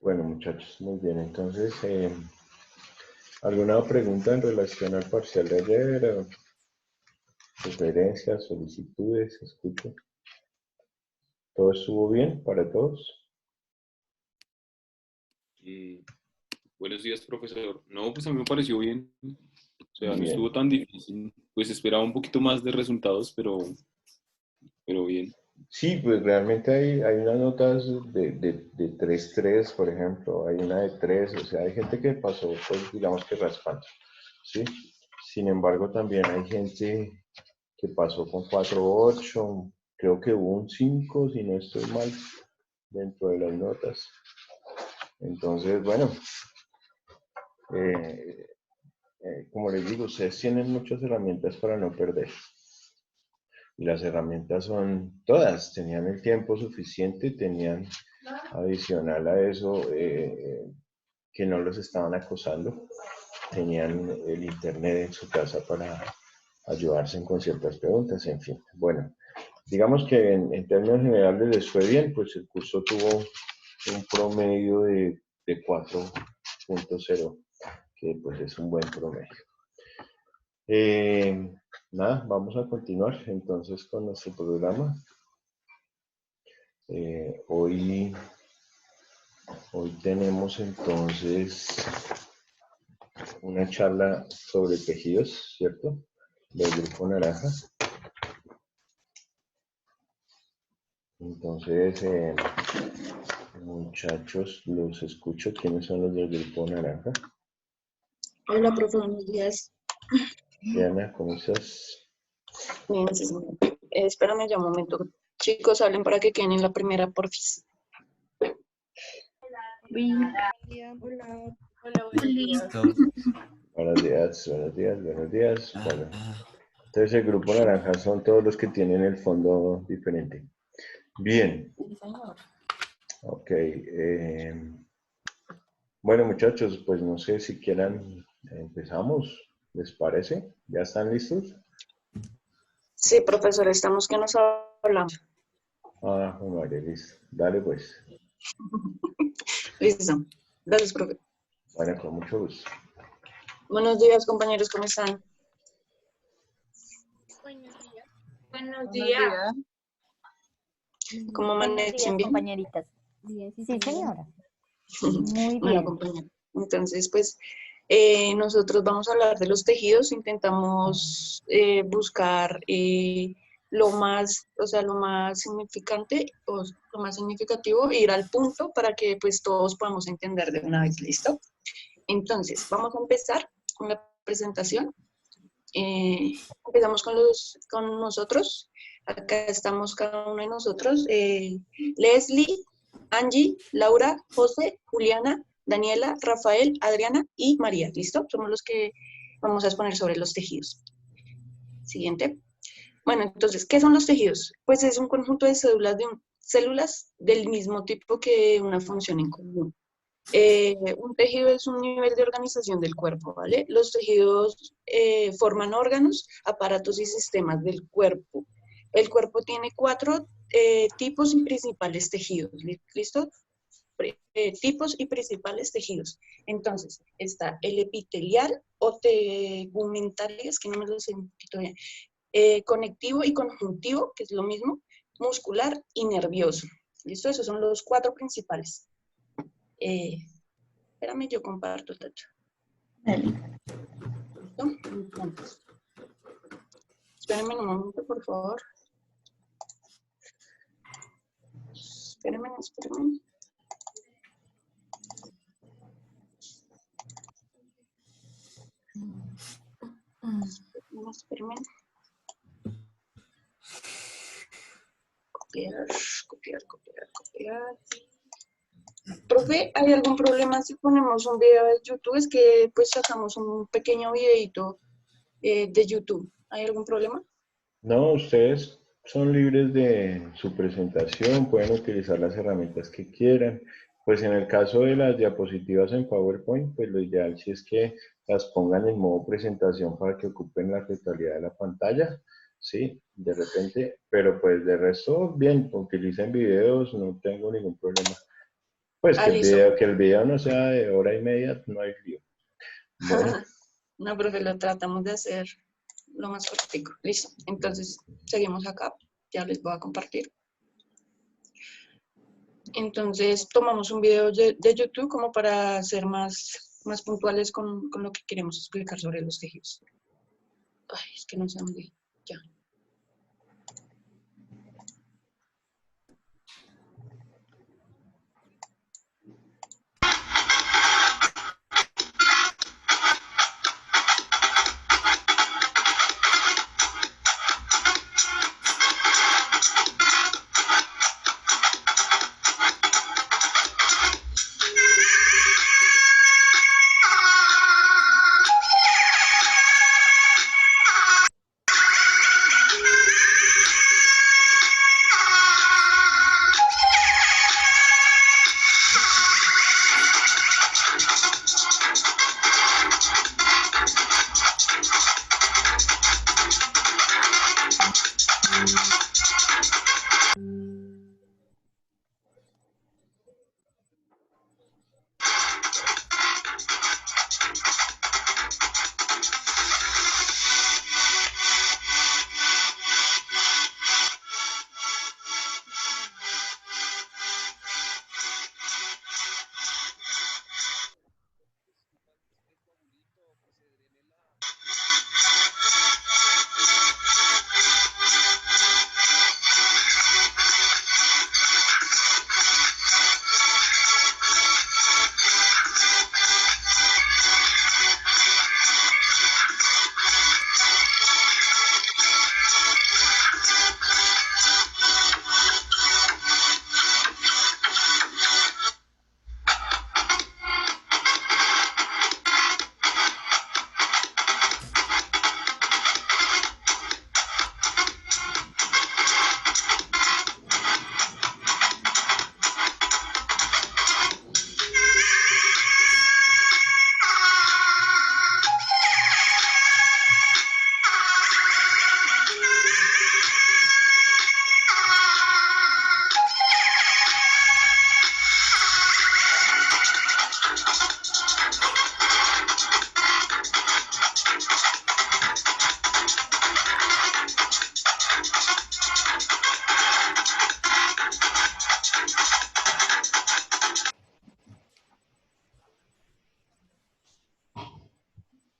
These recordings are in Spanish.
Bueno, muchachos, muy bien. Entonces, ¿alguna pregunta en relación al parcial de ayer? ¿Sugerencias, solicitudes? Escucho. ¿Todo estuvo bien para todos? Eh, Buenos días, profesor. No, pues a mí me pareció bien. O sea, no estuvo Bien. tan difícil. Pues esperaba un poquito más de resultados, pero bien. Sí, pues realmente hay unas notas de 3.3, por ejemplo, hay una de 3, o sea, hay gente que pasó, pues digamos que raspando, ¿sí? Sin embargo, también hay gente que pasó con 4.8, creo que hubo un 5, si no estoy mal, dentro de las notas. Entonces, bueno, eh, como les digo, ustedes tienen muchas herramientas para no perder. Y las herramientas son todas, tenían el tiempo suficiente, tenían adicional a eso que no los estaban acosando, tenían el internet en su casa para ayudarse con ciertas preguntas, en fin. Bueno, digamos que en términos generales les fue bien, pues el curso tuvo un promedio de 4.0, que pues es un buen promedio. Eh, Nada, vamos a continuar entonces con nuestro programa. Hoy tenemos entonces una charla sobre tejidos, ¿cierto? Del grupo naranja. Entonces, muchachos, los escucho. ¿Quiénes son los del grupo naranja? Hola, profe, buenos días. Diana, ¿cómo estás? Bien, sí, sí. Espérame ya un momento. Chicos, hablen para que queden en la primera, porfis. Hola. Listo. Buenos días, buenos días, buenos días. Bueno, entonces el grupo naranja son todos los que tienen el fondo diferente. Bien. Ok. Bueno, muchachos, pues no sé si quieran, empezamos, ¿les parece? ¿Ya están listos? Sí, profesor, estamos que nos hablamos. Ah, vale, listo. Dale pues. Listo. Gracias, profe. Bueno, con mucho gusto. Buenos días, compañeros, ¿cómo están? Buenos días. ¿Cómo amanecen? ¿Bien? Compañeritas. Sí, señora. Muy Bueno, bien. compañero. Entonces, pues, nosotros vamos a hablar de los tejidos. Intentamos buscar lo más, o sea, lo más significante o lo más significativo, ir al punto para que pues todos podamos entender de una vez. ¿Listo? Entonces, vamos a empezar con la presentación. Empezamos con nosotros. Acá estamos cada uno de nosotros. Leslie, Angie, Laura, José, Juliana, Daniela, Rafael, Adriana y María. ¿Listo? Somos los que vamos a exponer sobre los tejidos. Siguiente. Bueno, entonces, ¿qué son los tejidos? Pues es un conjunto de células del mismo tipo que una función en común. Un tejido es un nivel de organización del cuerpo, ¿vale? Los tejidos forman órganos, aparatos y sistemas del cuerpo. El cuerpo tiene 4 tipos y principales tejidos, ¿listo? Tipos y principales tejidos. Entonces, está el epitelial o tegumentario, es que no me lo sé bien, conectivo y conjuntivo, que es lo mismo, muscular y nervioso. ¿Listo? Esos son los 4 principales. Espérame, yo comparto, Tacho. ¿Listo? Entonces, espérenme un momento, por favor. Espérenme. Espérenme. Copiar. Profe, ¿hay algún problema si ponemos un video de YouTube? Es que pues sacamos un pequeño videito de YouTube. ¿Hay algún problema? No, ustedes son libres de su presentación, pueden utilizar las herramientas que quieran. Pues en el caso de las diapositivas en PowerPoint, pues lo ideal sí es que las pongan en modo presentación para que ocupen la totalidad de la pantalla, ¿sí? De repente, pero pues de resto, bien, utilicen videos, no tengo ningún problema. Pues listo. que el video no sea de hora y media, no hay lío. Bueno, No, profe, lo tratamos de hacer lo más cortico. Listo. Entonces, seguimos acá. Ya les voy a compartir. Entonces, tomamos un video de YouTube como para ser más puntuales con lo que queremos explicar sobre los tejidos. Ay, es que no sé dónde. Ya.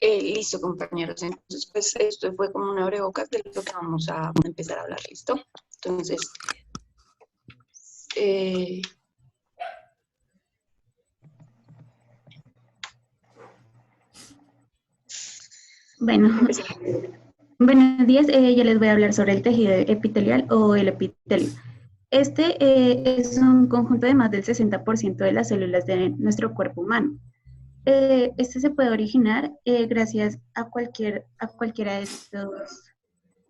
Listo, compañeros. Entonces, pues esto fue como una abrebocas de lo que vamos a empezar a hablar. ¿Listo? Entonces, Bueno, buenos días. Ya les voy a hablar sobre el tejido epitelial o el epitelio. Este es un conjunto de más del 60% de las células de nuestro cuerpo humano. Este se puede originar gracias a cualquiera de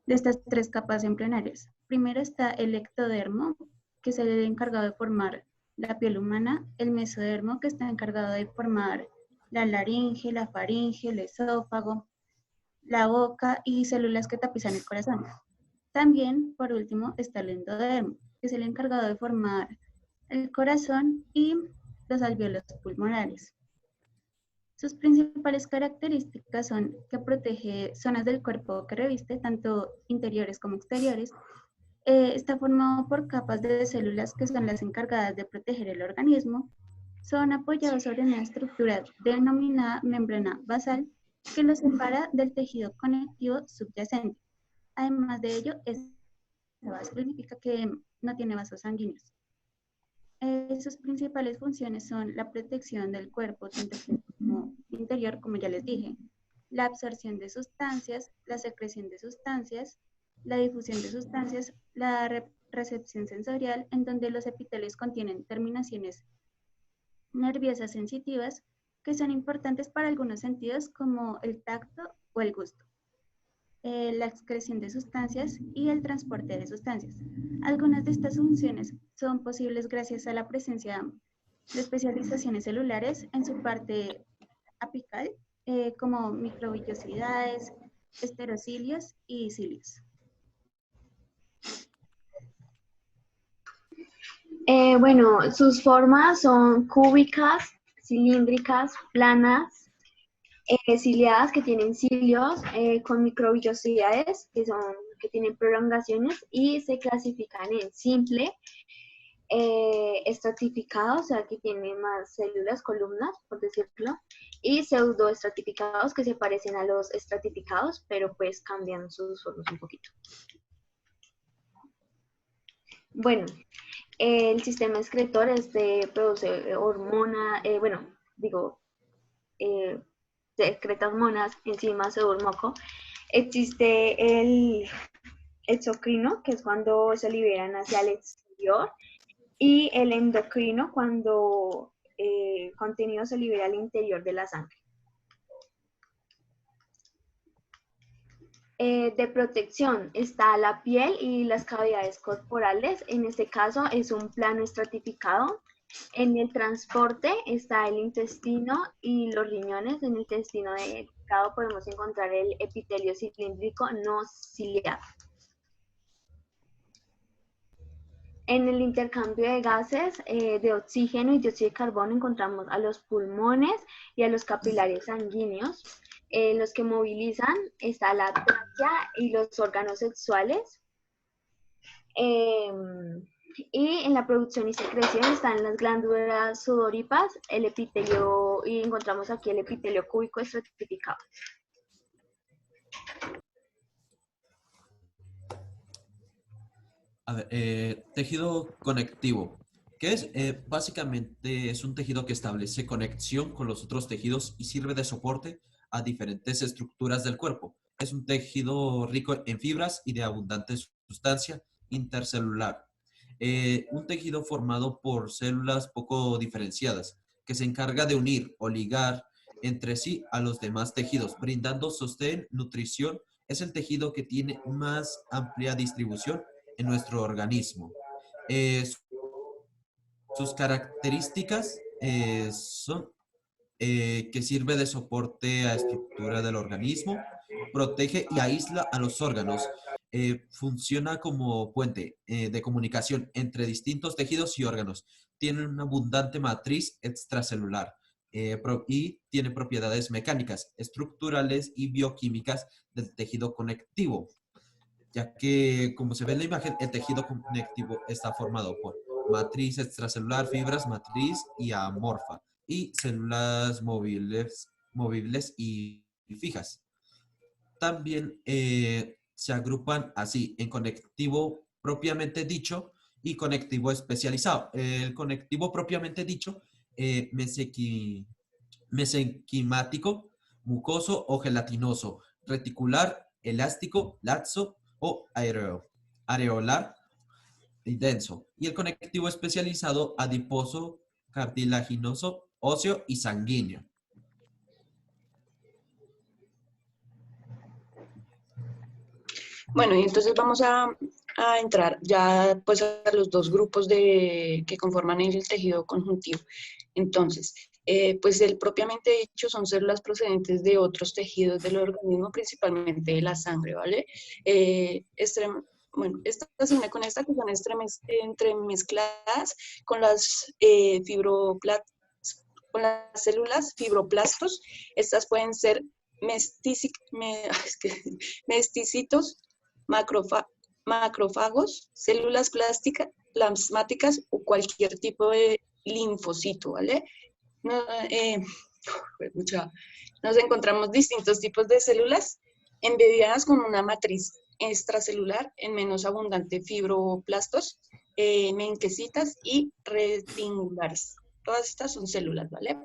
estas tres capas embrionarias. Primero está el ectodermo, que es el encargado de formar la piel humana, el mesodermo, que está encargado de formar la laringe, la faringe, el esófago, la boca y células que tapizan el corazón. También, por último, está el endodermo, que es el encargado de formar el corazón y los alvéolos pulmonares. Sus principales características son que protege zonas del cuerpo que reviste, tanto interiores como exteriores. Está formado por capas de células que son las encargadas de proteger el organismo. Son apoyados sobre una estructura denominada membrana basal que los separa del tejido conectivo subyacente. Además de ello, esta base significa que no tiene vasos sanguíneos. Sus principales funciones son la protección del cuerpo, tanto como interior, como ya les dije, la absorción de sustancias, la secreción de sustancias, la difusión de sustancias, la recepción sensorial, en donde los epitelios contienen terminaciones nerviosas sensitivas que son importantes para algunos sentidos como el tacto o el gusto. La excreción de sustancias y el transporte de sustancias. Algunas de estas funciones son posibles gracias a la presencia de especializaciones celulares en su parte apical, como microvillosidades, esterocilios y cilios. Bueno, sus formas son cúbicas, cilíndricas, planas, ciliadas que tienen cilios, con microvillosidades que tienen prolongaciones y se clasifican en simple, estratificados, o sea que tienen más células, columnas, por decirlo, y pseudoestratificados que se parecen a los estratificados, pero pues cambian sus formas un poquito. Bueno, el sistema excretor produce hormona, secreta hormonas, enzimas, sudor, moco. Existe el exocrino, que es cuando se liberan hacia el exterior, y el endocrino, cuando contenido se libera al interior de la sangre. De protección está la piel y las cavidades corporales. En este caso es un plano estratificado. En el transporte está el intestino y los riñones. En el intestino delgado podemos encontrar el epitelio cilíndrico no ciliado. En el intercambio de gases de oxígeno y dióxido de carbono encontramos a los pulmones y a los capilares sanguíneos. Los que movilizan está la tráquea y los órganos sexuales. Y en la producción y secreción están las glándulas sudoríparas, el epitelio, y encontramos aquí el epitelio cúbico estratificado. A ver, tejido conectivo. ¿Qué es? Básicamente es un tejido que establece conexión con los otros tejidos y sirve de soporte a diferentes estructuras del cuerpo. Es un tejido rico en fibras y de abundante sustancia intercelular. Un tejido formado por células poco diferenciadas que se encarga de unir o ligar entre sí a los demás tejidos, brindando sostén, nutrición. Es el tejido que tiene más amplia distribución en nuestro organismo. Sus características son que sirve de soporte a estructura del organismo, protege y aísla a los órganos, funciona como puente de comunicación entre distintos tejidos y órganos, tiene una abundante matriz extracelular y tiene propiedades mecánicas, estructurales y bioquímicas del tejido conectivo, ya que, como se ve en la imagen, el tejido conectivo está formado por matriz extracelular, fibras, matriz y amorfa, y células movibles y fijas. También se agrupan así en conectivo propiamente dicho y conectivo especializado. El conectivo propiamente dicho, mesenquimático, mucoso o gelatinoso, reticular, elástico, laxo o areolar y denso. Y el conectivo especializado, adiposo, cartilaginoso, óseo y sanguíneo. Bueno, y entonces vamos a entrar ya pues a los dos grupos que conforman el tejido conjuntivo. Entonces, pues el propiamente dicho son células procedentes de otros tejidos del organismo, principalmente de la sangre, ¿vale? Bueno, esta se une con esta que son entremezcladas con las con las células fibroplastos. Estas pueden ser mesticitos, macrófagos, células plasmáticas o cualquier tipo de linfocito, ¿vale? Nos encontramos distintos tipos de células embebidas con una matriz extracelular en menos abundante fibroplastos, menquecitas y reticulares. Todas estas son células, ¿vale?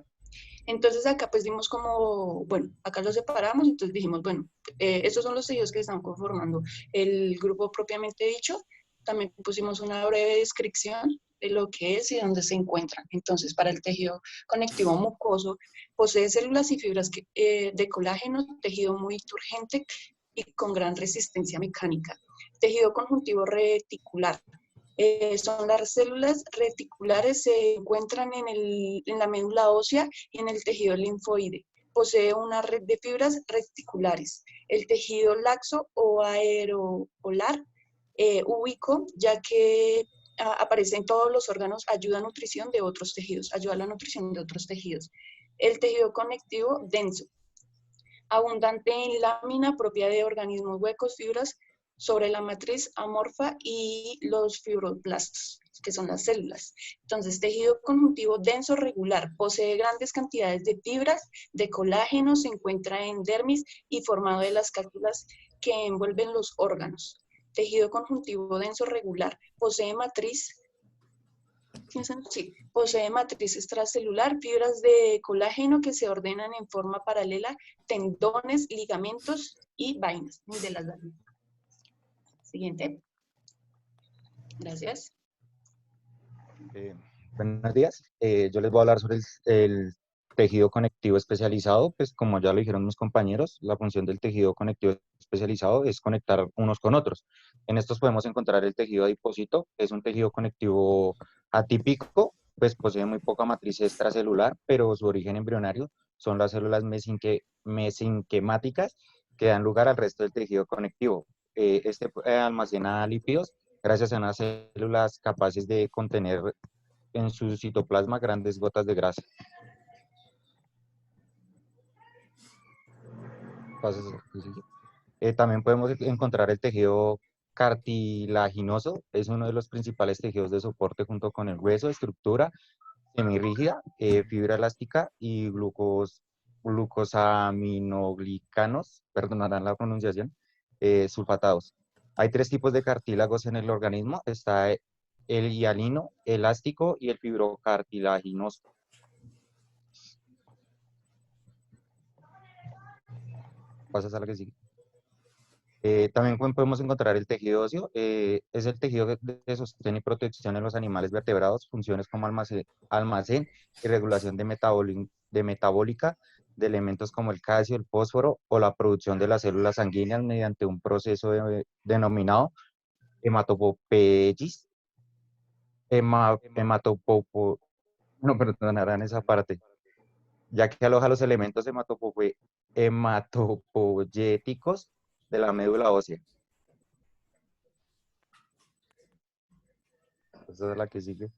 Entonces acá pues dimos como, bueno, acá los separamos, entonces dijimos, bueno, estos son los tejidos que están conformando el grupo propiamente dicho. También pusimos una breve descripción de lo que es y dónde se encuentran. Entonces, para el tejido conectivo mucoso, posee células y fibras de colágeno, tejido muy turgente y con gran resistencia mecánica. Tejido conjuntivo reticular. Son las células reticulares, se encuentran en la médula ósea y en el tejido linfoide. Posee una red de fibras reticulares. El tejido laxo o aeropolar, ubico, ya que aparece en todos los órganos, ayuda a nutrición de otros tejidos, ayuda a la nutrición de otros tejidos. El tejido conectivo denso, abundante en lámina propia de organismos huecos, fibras sobre la matriz amorfa y los fibroblastos, que son las células. Entonces, tejido conjuntivo denso regular, posee grandes cantidades de fibras, de colágeno, se encuentra en dermis y formado de las cápsulas que envuelven los órganos. Tejido conjuntivo denso regular, posee matriz extracelular, fibras de colágeno que se ordenan en forma paralela, tendones, ligamentos y vainas de las vainas. Siguiente. Gracias. Buenos días. Yo les voy a hablar sobre el tejido conectivo especializado. Pues como ya lo dijeron mis compañeros, la función del tejido conectivo especializado es conectar unos con otros. En estos podemos encontrar el tejido adipósito, es un tejido conectivo atípico, pues posee muy poca matriz extracelular, pero su origen embrionario son las células mesenquemáticas que dan lugar al resto del tejido conectivo. Este almacena lípidos gracias a unas células capaces de contener en su citoplasma grandes gotas de grasa. También podemos encontrar el tejido cartilaginoso, es uno de los principales tejidos de soporte junto con el hueso, estructura semirrígida, fibra elástica y glucosaminoglicanos, perdonarán la pronunciación, sulfatados. Hay tres tipos de cartílagos en el organismo, está el hialino, elástico y el fibrocartilaginoso. Pasas a la que sigue. También podemos encontrar el tejido óseo, es el tejido de sostén y protección en los animales vertebrados, funciones como almacén y regulación de metabólica de elementos como el calcio, el fósforo o la producción de las células sanguíneas mediante un proceso denominado hematopoiesis. No, perdonarán esa parte, ya que aloja los elementos hematopoyéticos de la médula ósea. Esa es la que sigue.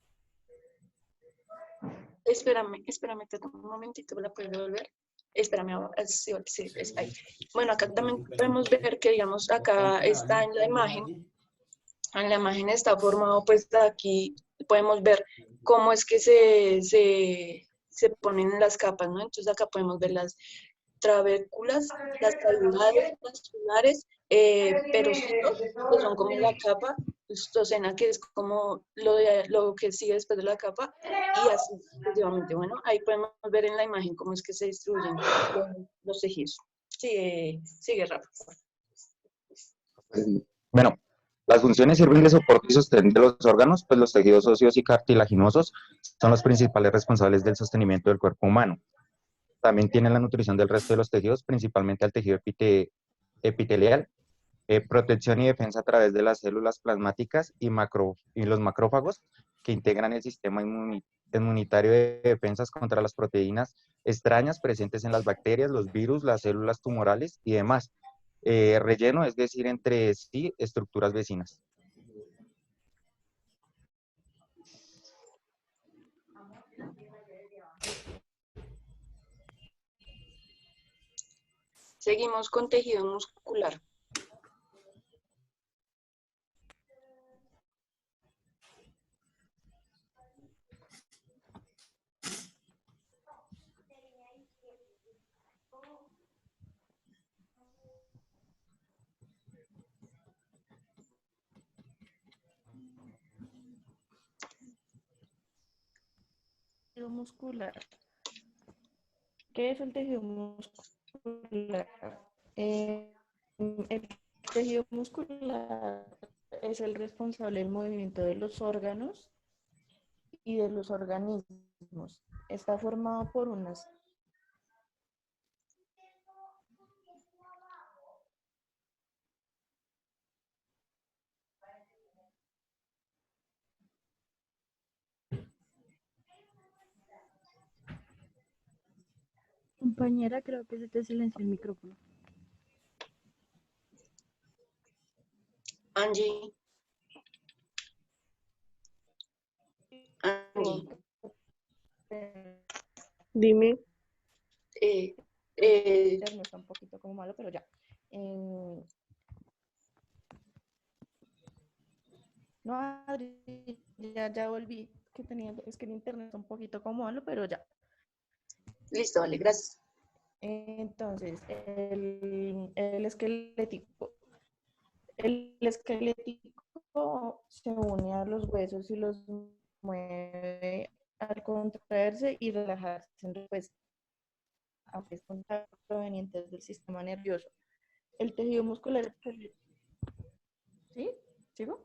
Espérame, te tomo un momentito, ¿la puedes devolver? Espérame, sí, es ahí. Bueno, acá también podemos ver que, digamos, acá está en la imagen está formado, pues aquí podemos ver cómo es que se ponen las capas, ¿no? Entonces acá podemos ver las trabéculas, las cavidades vasculares, perocitos, que son como la capa, estosena, que es como lo que sigue después de la capa, y así sucesivamente. Bueno, ahí podemos ver en la imagen cómo es que se distribuyen los tejidos. Sigue rápido. Bueno, las funciones sirven de soporte y sostén de los órganos, pues los tejidos óseos y cartilaginosos son los principales responsables del sostenimiento del cuerpo humano. También tienen la nutrición del resto de los tejidos, principalmente al tejido epitelial, protección y defensa a través de las células plasmáticas y los macrófagos que integran el sistema inmunitario de defensas contra las proteínas extrañas presentes en las bacterias, los virus, las células tumorales y demás. Relleno, es decir, entre sí estructuras vecinas. Seguimos con tejido muscular. Tejido muscular. ¿Qué es el tejido muscular? El tejido muscular es el responsable del movimiento de los órganos y de los organismos. Está formado por unas Compañera, creo que se te silenció el micrófono. Angie. Dime. Internet está un poquito como malo, pero ya. No, Adri, ya volví. Es que el internet está un poquito como malo, pero ya. Listo, vale, gracias. Entonces, el esquelético. El esquelético se une a los huesos y los mueve al contraerse y relajarse en respuesta a contactos provenientes del sistema nervioso. El tejido muscular. ¿Sí? ¿Sigo?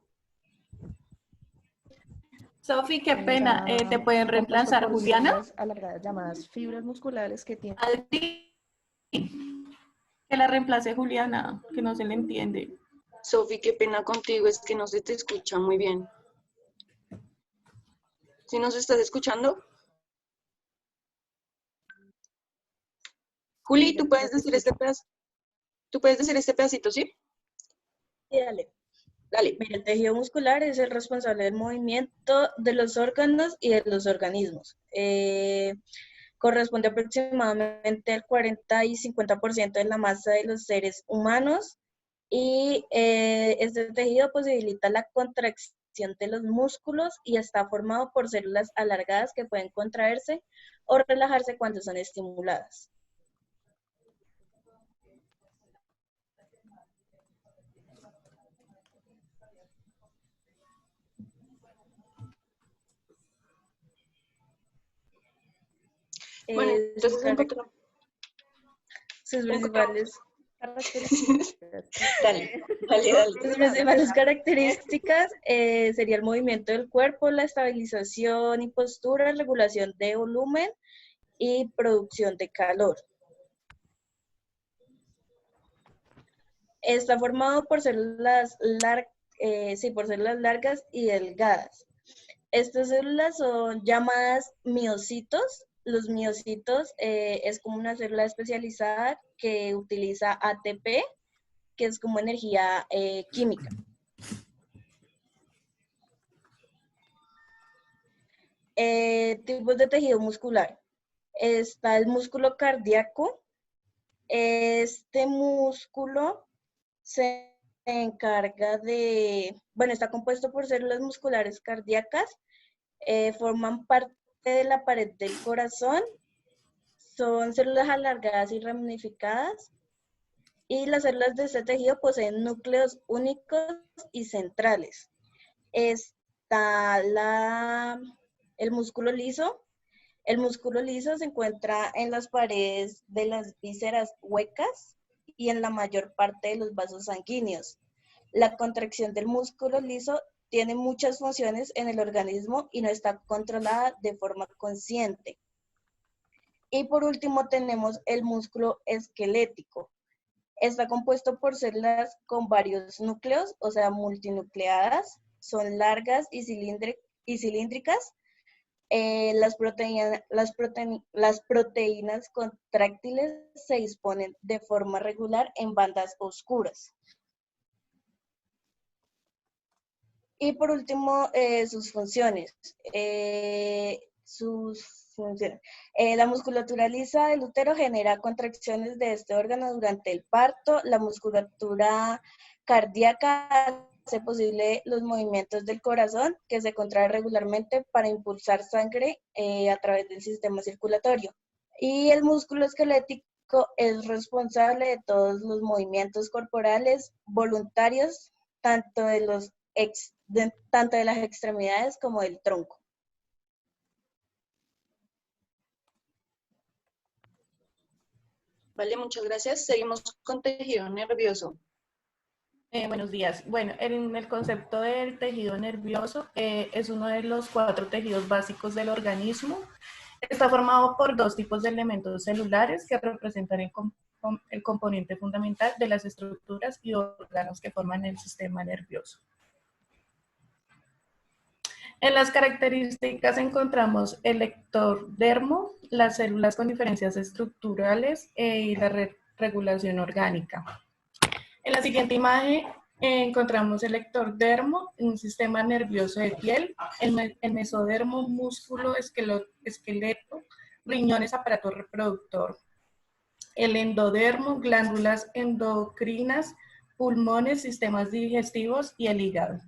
Sofi, qué pena, ¿te pueden reemplazar, Juliana? Alargadas llamadas fibras musculares que tienen. Adri, que la reemplace Juliana, que no se le entiende. Sofi, qué pena contigo, es que no se te escucha muy bien. ¿Sí nos estás escuchando? Juli, ¿tú puedes decir este pedacito, ¿sí? Sí, dale. Dale. Mira, el tejido muscular es el responsable del movimiento de los órganos y de los organismos. Corresponde aproximadamente al 40 y 50% de la masa de los seres humanos y este tejido posibilita la contracción de los músculos y está formado por células alargadas que pueden contraerse o relajarse cuando son estimuladas. Bueno, entonces encontramos. Sus principales Dale. Sus principales características sería el movimiento del cuerpo, la estabilización y postura, regulación de volumen y producción de calor. Está formado por células largas y delgadas. Estas células son llamadas miocitos. Los miocitos es como una célula especializada que utiliza ATP, que es como energía química. Tipos de tejido muscular. Está el músculo cardíaco. Este músculo se encarga está compuesto por células musculares cardíacas, forman parte de la pared del corazón, son células alargadas y ramificadas, y las células de este tejido poseen núcleos únicos y centrales. Está el músculo liso. El músculo liso se encuentra en las paredes de las vísceras huecas y en la mayor parte de los vasos sanguíneos. La contracción del músculo liso tiene muchas funciones en el organismo y no está controlada de forma consciente. Y por último tenemos el músculo esquelético. Está compuesto por células con varios núcleos, o sea, multinucleadas, son largas y cilíndricas. Las proteínas contráctiles se disponen de forma regular en bandas oscuras. Y por último, sus funciones. La musculatura lisa del útero genera contracciones de este órgano durante el parto. La musculatura cardíaca hace posible los movimientos del corazón, que se contrae regularmente para impulsar sangre a través del sistema circulatorio. Y el músculo esquelético es responsable de todos los movimientos corporales voluntarios, tanto de las extremidades como del tronco. Vale, muchas gracias. Seguimos con tejido nervioso. Buenos días. Bueno, en el concepto del tejido nervioso es uno de los 4 tejidos básicos del organismo. Está formado por 2 tipos de elementos celulares que representan el componente fundamental de las estructuras y órganos que forman el sistema nervioso. En las características encontramos el ectodermo, las células con diferencias estructurales y la regulación orgánica. En la siguiente imagen Encontramos el ectodermo, un sistema nervioso de piel, el mesodermo, músculo, esqueleto, riñones, aparato reproductor. El endodermo, glándulas endocrinas, pulmones, sistemas digestivos y el hígado.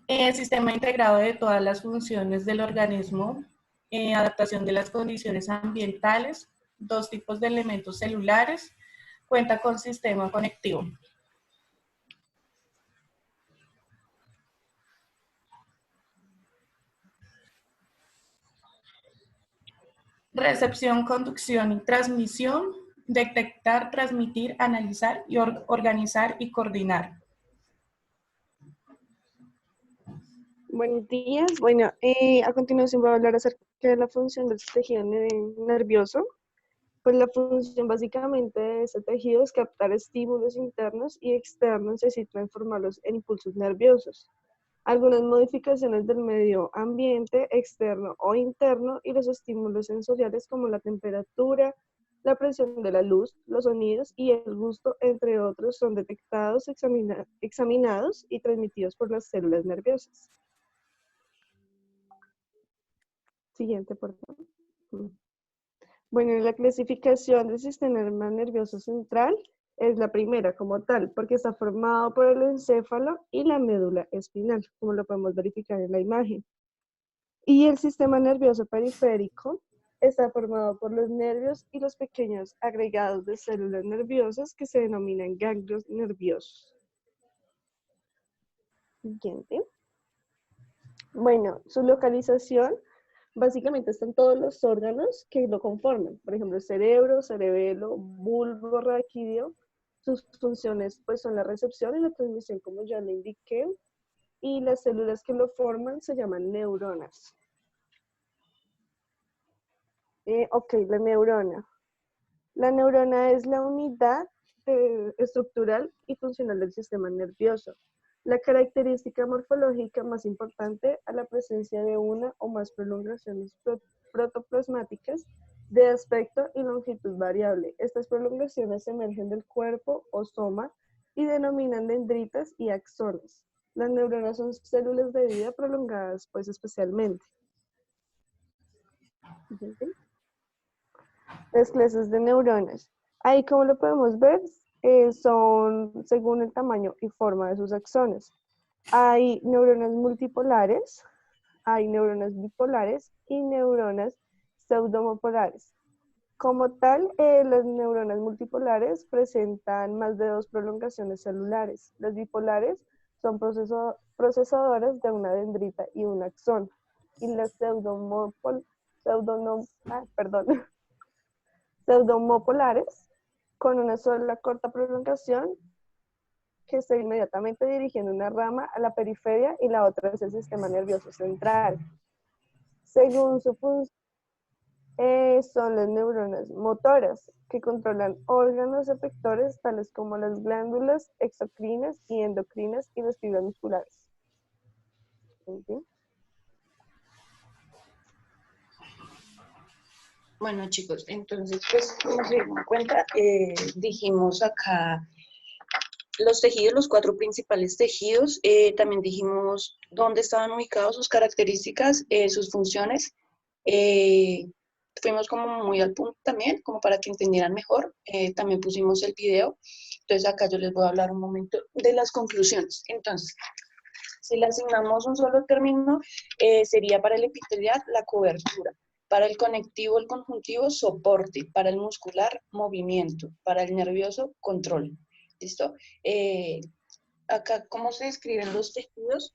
El sistema integrado de todas las funciones del organismo, adaptación de las condiciones ambientales, 2 tipos de elementos celulares, cuenta con sistema conectivo. Recepción, conducción y transmisión, detectar, transmitir, analizar y organizar y coordinar. Buenos días. Bueno, a continuación voy a hablar acerca de la función del tejido nervioso. Pues la función básicamente de ese tejido es captar estímulos internos y externos y transformarlos en impulsos nerviosos. Algunas modificaciones del medio ambiente, externo o interno, y los estímulos sensoriales como la temperatura, la presión de la luz, los sonidos y el gusto, entre otros, son detectados, examinados y transmitidos por las células nerviosas. Siguiente, por favor. Bueno, la clasificación del sistema nervioso central es la primera como tal, porque está formado por el encéfalo y la médula espinal, como lo podemos verificar en la imagen. Y el sistema nervioso periférico está formado por los nervios y los pequeños agregados de células nerviosas que se denominan ganglios nerviosos. Siguiente. Bueno, su localización, básicamente están todos los órganos que lo conforman. Por ejemplo, el cerebro, cerebelo, bulbo raquídeo. Sus funciones pues son la recepción y la transmisión, como ya le indiqué. Y las células que lo forman se llaman neuronas. La neurona. La neurona es la unidad estructural y funcional del sistema nervioso. La característica morfológica más importante a la presencia de una o más prolongaciones protoplasmáticas de aspecto y longitud variable. Estas prolongaciones emergen del cuerpo o soma y denominan dendritas y axones. Las neuronas son células de vida prolongadas, pues especialmente. Las clases de neuronas. Ahí, como lo podemos ver, son según el tamaño y forma de sus axones. Hay neuronas multipolares, hay neuronas bipolares y neuronas pseudomopolares. Como tal, las neuronas multipolares presentan más de 2 prolongaciones celulares. Las bipolares son procesadoras de una dendrita y un axón. Y las pseudomopolares con una sola corta prolongación que está inmediatamente dirigiendo una rama a la periferia y la otra es el sistema nervioso central. Según su función, son las neuronas motoras que controlan órganos efectores tales como las glándulas exocrinas y endocrinas y las fibras musculares. ¿Sí? Bueno, chicos, entonces, pues, como se dieron cuenta, dijimos acá los tejidos, los 4 principales tejidos, también dijimos dónde estaban ubicados, sus características, sus funciones. Fuimos como muy al punto también, como para que entendieran mejor. También pusimos el video. Entonces acá yo les voy a hablar un momento de las conclusiones. Entonces, si le asignamos un solo término, sería para el epitelial la cobertura. Para el conectivo, el conjuntivo, soporte. Para el muscular, movimiento. Para el nervioso, control. ¿Listo? Acá, ¿cómo se describen los tejidos?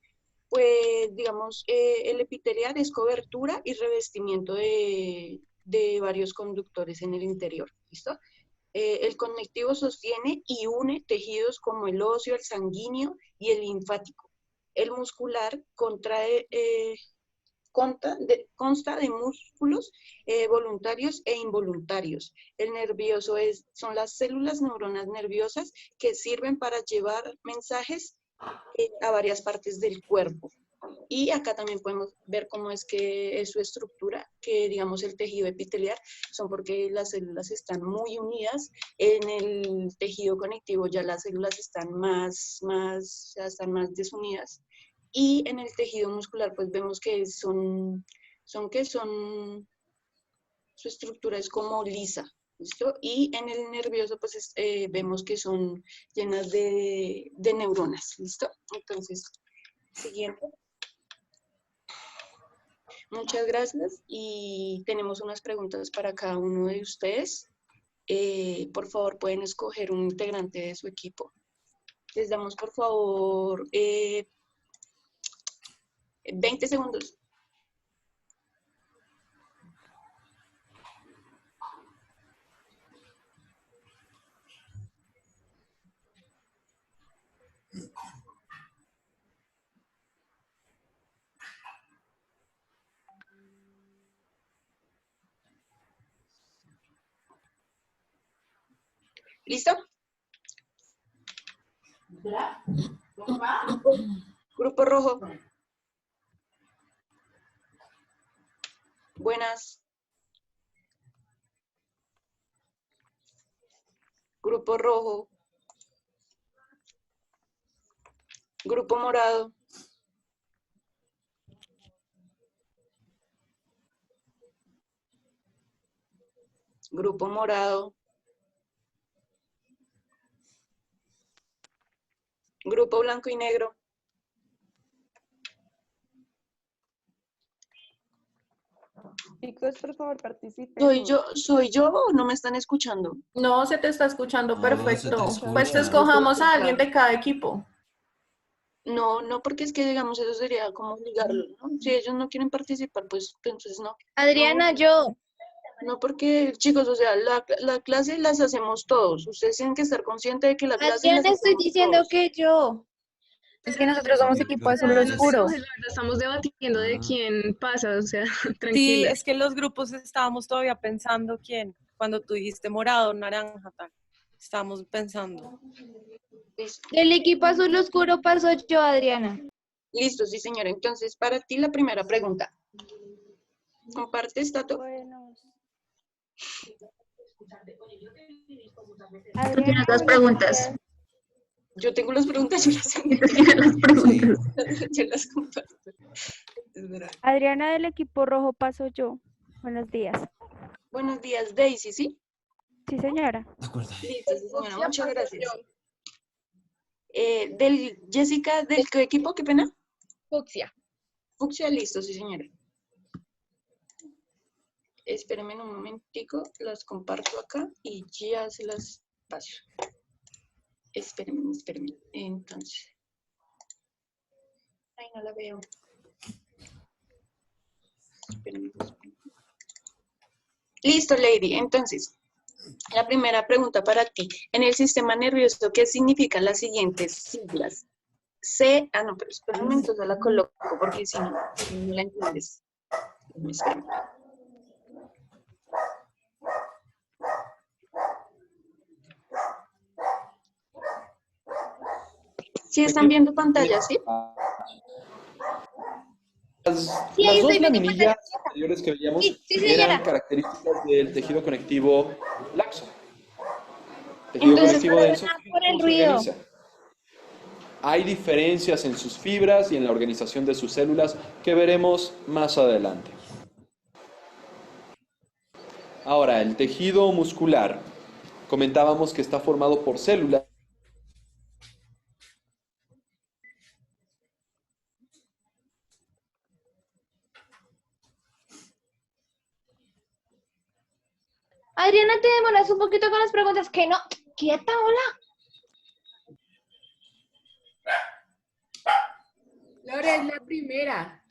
Pues, digamos, el epitelial es cobertura y revestimiento de varios conductores en el interior. ¿Listo? El conectivo sostiene y une tejidos como el óseo, el sanguíneo y el linfático. El muscular consta de músculos voluntarios e involuntarios. El nervioso son las células neuronas nerviosas que sirven para llevar mensajes a varias partes del cuerpo. Y acá también podemos ver cómo es que es su estructura que digamos el tejido epitelial, son porque las células están muy unidas. En el tejido conectivo ya las células están ya están más desunidas. Y en el tejido muscular pues vemos que su estructura es como lisa, ¿listo? Y en el nervioso pues vemos que son llenas de neuronas, ¿listo? Entonces, siguiente. Muchas gracias y tenemos unas preguntas para cada uno de ustedes. Por favor, pueden escoger un integrante de su equipo. Les damos, por favor, 20 segundos. ¿Listo? Grupo rojo. Buenas. Grupo rojo. Grupo morado. Grupo morado. Grupo blanco y negro. Chicos, por favor, participen. ¿Soy yo o no me están escuchando? No, se te está escuchando No, perfecto. se te Pues escucha. escojamos a alguien de cada equipo. No, porque es que, digamos, eso sería como obligarlo, ¿no? Si ellos no quieren participar, pues entonces no. Adriana, No, yo. no porque, chicos, o sea, la clase las hacemos todos. Ustedes tienen que estar conscientes de que la clase las Adriana, estoy hacemos diciendo todos. que yo. Es que nosotros somos equipo azul Entonces, oscuro. La verdad, estamos debatiendo de Ah. quién pasa, o sea, Sí, tranquila. es que en los grupos estábamos todavía pensando quién. Cuando tú dijiste morado, naranja, tal. Estábamos pensando. Del equipo azul oscuro paso yo, Adriana. Listo, sí, señora. Entonces, para ti la primera pregunta. ¿Compartes, Tato? Tú Adriana, tienes las preguntas. Yo tengo las preguntas, yo las Tú tienes las preguntas. yo las comparto. Es verdad. Adriana del equipo rojo paso yo. Buenos días. Buenos días, Daisy, ¿sí? Sí, señora. De acuerdo. Listo, sí, señora. Muchas gracias. Jessica, ¿del qué equipo? ¿Qué pena? Fucsia. Fucsia, listo, sí, señora. Espérenme un momentico, las comparto acá y ya se las paso. Espérenme. Entonces. Ay, no la veo. Espérenme. Listo, Lady. Entonces, la primera pregunta para ti. En el sistema nervioso, ¿qué significan las siguientes siglas? No, pero espera un momento, se la coloco porque si no, no la entiendes. Espérame. ¿Sí están viendo pantalla, sí? Las Sí, dos estoy viendo laminillas anteriores que veíamos Sí, eran señora. características del tejido conectivo laxo. Tejido Entonces, conectivo denso, por el ¿cómo se ruido. organiza? Hay diferencias en sus fibras y en la organización de sus células que veremos más adelante. Ahora, el tejido muscular. Comentábamos que está formado por células. Adriana, te demoras un poquito con las preguntas. Que no. Quieta, hola. Lore es la primera.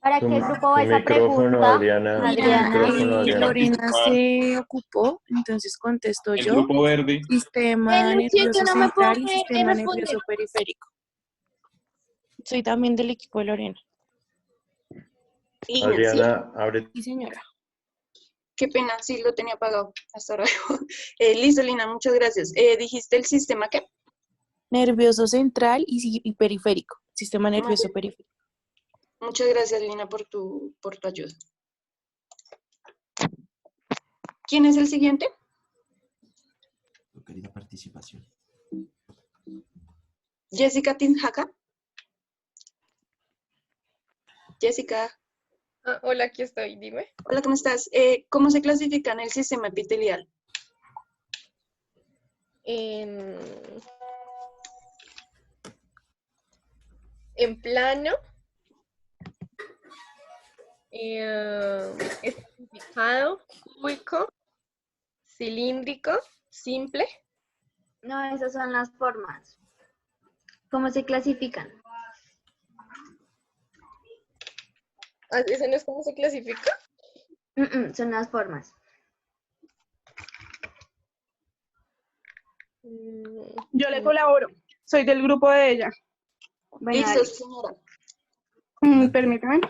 ¿Para Tu, qué grupo tu va esa micrófono, pregunta? Adriana. Tu Adriana. micrófono, Adriana. Lorena se ocupó, entonces contesto El yo. grupo verde. Sistema Denuncio, yo nervioso no me puedo central y responder. sistema nervioso periférico. Soy también del equipo de Lorena. Lina, ¿sí? Adriana, abre. Sí, señora. Qué pena, sí lo tenía apagado. Hasta ahora. Listo, Lina, muchas gracias. ¿Dijiste el sistema qué? Nervioso central y periférico. Sistema nervioso periférico. Muchas gracias, Lina, por tu ayuda. ¿Quién es el siguiente? Tu querida participación. Jessica Tinjaca. Jessica. Ah, hola, aquí estoy, dime. Hola, ¿cómo estás? ¿Cómo se clasifica en el sistema epitelial? En plano, estratificado, cúbico, cilíndrico, simple. No, esas son las formas. ¿Cómo se clasifican? ¿Ese no es cómo se clasifica? Son las formas. Yo le colaboro. Soy del grupo de ella. Bueno, Listo, dale. señora. Permítame.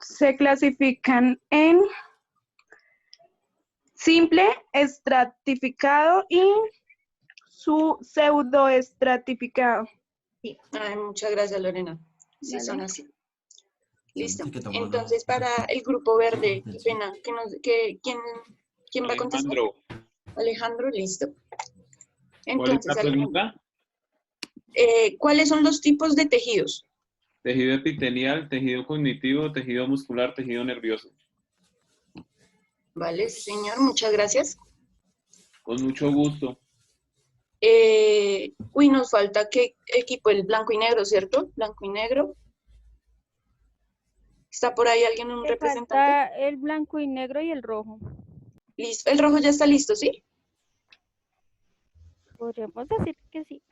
Se clasifican en simple, estratificado y su pseudoestratificado. Sí. Ay, muchas gracias, Lorena. Sí, Vale. son así. Listo. Sí, que tomó Entonces, para el grupo verde, qué pena, ¿quién va a contestar? Alejandro, Alejandro, listo. ¿cuál es la Entonces, Alejandro, pregunta? ¿cuáles son los tipos de tejidos? Tejido epitelial, tejido cognitivo, tejido muscular, tejido nervioso. Vale, señor, muchas gracias. Con mucho gusto. Nos falta qué equipo, el blanco y negro, ¿cierto? Blanco y negro. ¿Está por ahí alguien, un Me representante? falta el blanco y negro y el rojo. Listo, el rojo ya está listo, ¿sí? Podríamos decir que sí.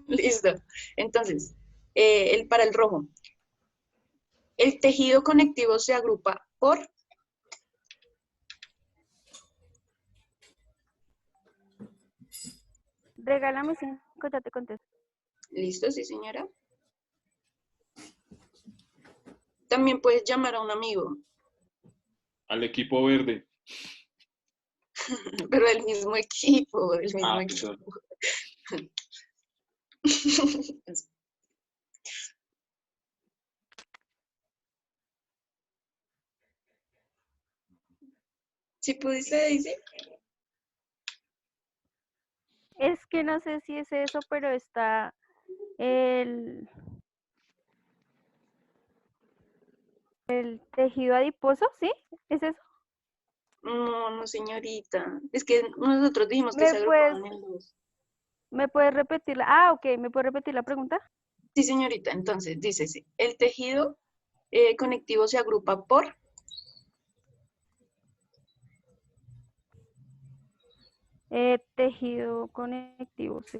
Listo. Entonces, para el rojo. El tejido conectivo se agrupa por... Regálame 5, ya te contesto. Listo, sí, señora. También puedes llamar a un amigo, Al equipo verde. pero del mismo equipo, del mismo Ah, equipo. perdón. ¿Sí pudiste decir? Es que no sé si es eso, pero está el tejido adiposo, ¿sí? ¿Es eso? No, señorita. Es que nosotros dijimos que ¿Me se puedes, agrupaban en dos. ¿Me puedes repetir la? Ok, ¿me puedes repetir la pregunta? Sí, señorita. Entonces, dice, sí, el tejido conectivo se agrupa por... Tejido conectivo, sí.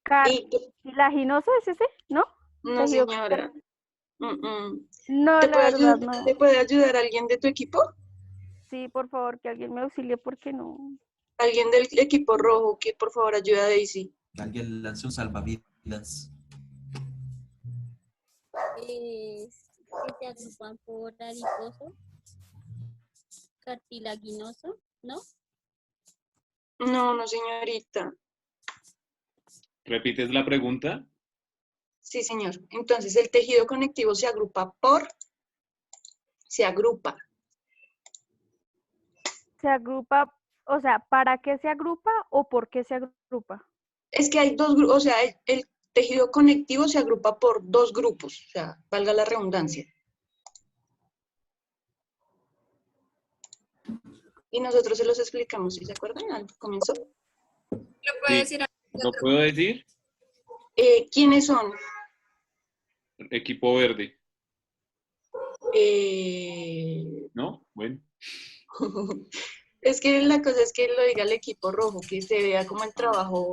¿Cartilaginoso es ese? ¿No? No, Tejido señora. No, la verdad, no. ¿Te puede ayudar alguien de tu equipo? Sí, por favor, que alguien me auxilie porque no. Alguien del equipo rojo que por favor ayude a Daisy. Alguien lance un salvavidas. Que se agrupan por adiposo, cartilaginoso, ¿no? No, señorita. ¿Repites la pregunta? Sí, señor. Entonces, el tejido conectivo se agrupa por... Se agrupa. Se agrupa, o sea, ¿para qué se agrupa o por qué se agrupa? Es que hay dos grupos, o sea, el tejido conectivo se agrupa por dos grupos, o sea, valga la redundancia. Y nosotros se los explicamos, ¿sí se acuerdan? Al comienzo. Sí. ¿No puedo decir? ¿Quiénes son? Equipo verde. ¿No? Bueno. Es que la cosa es que lo diga el equipo rojo, que se vea como el trabajo,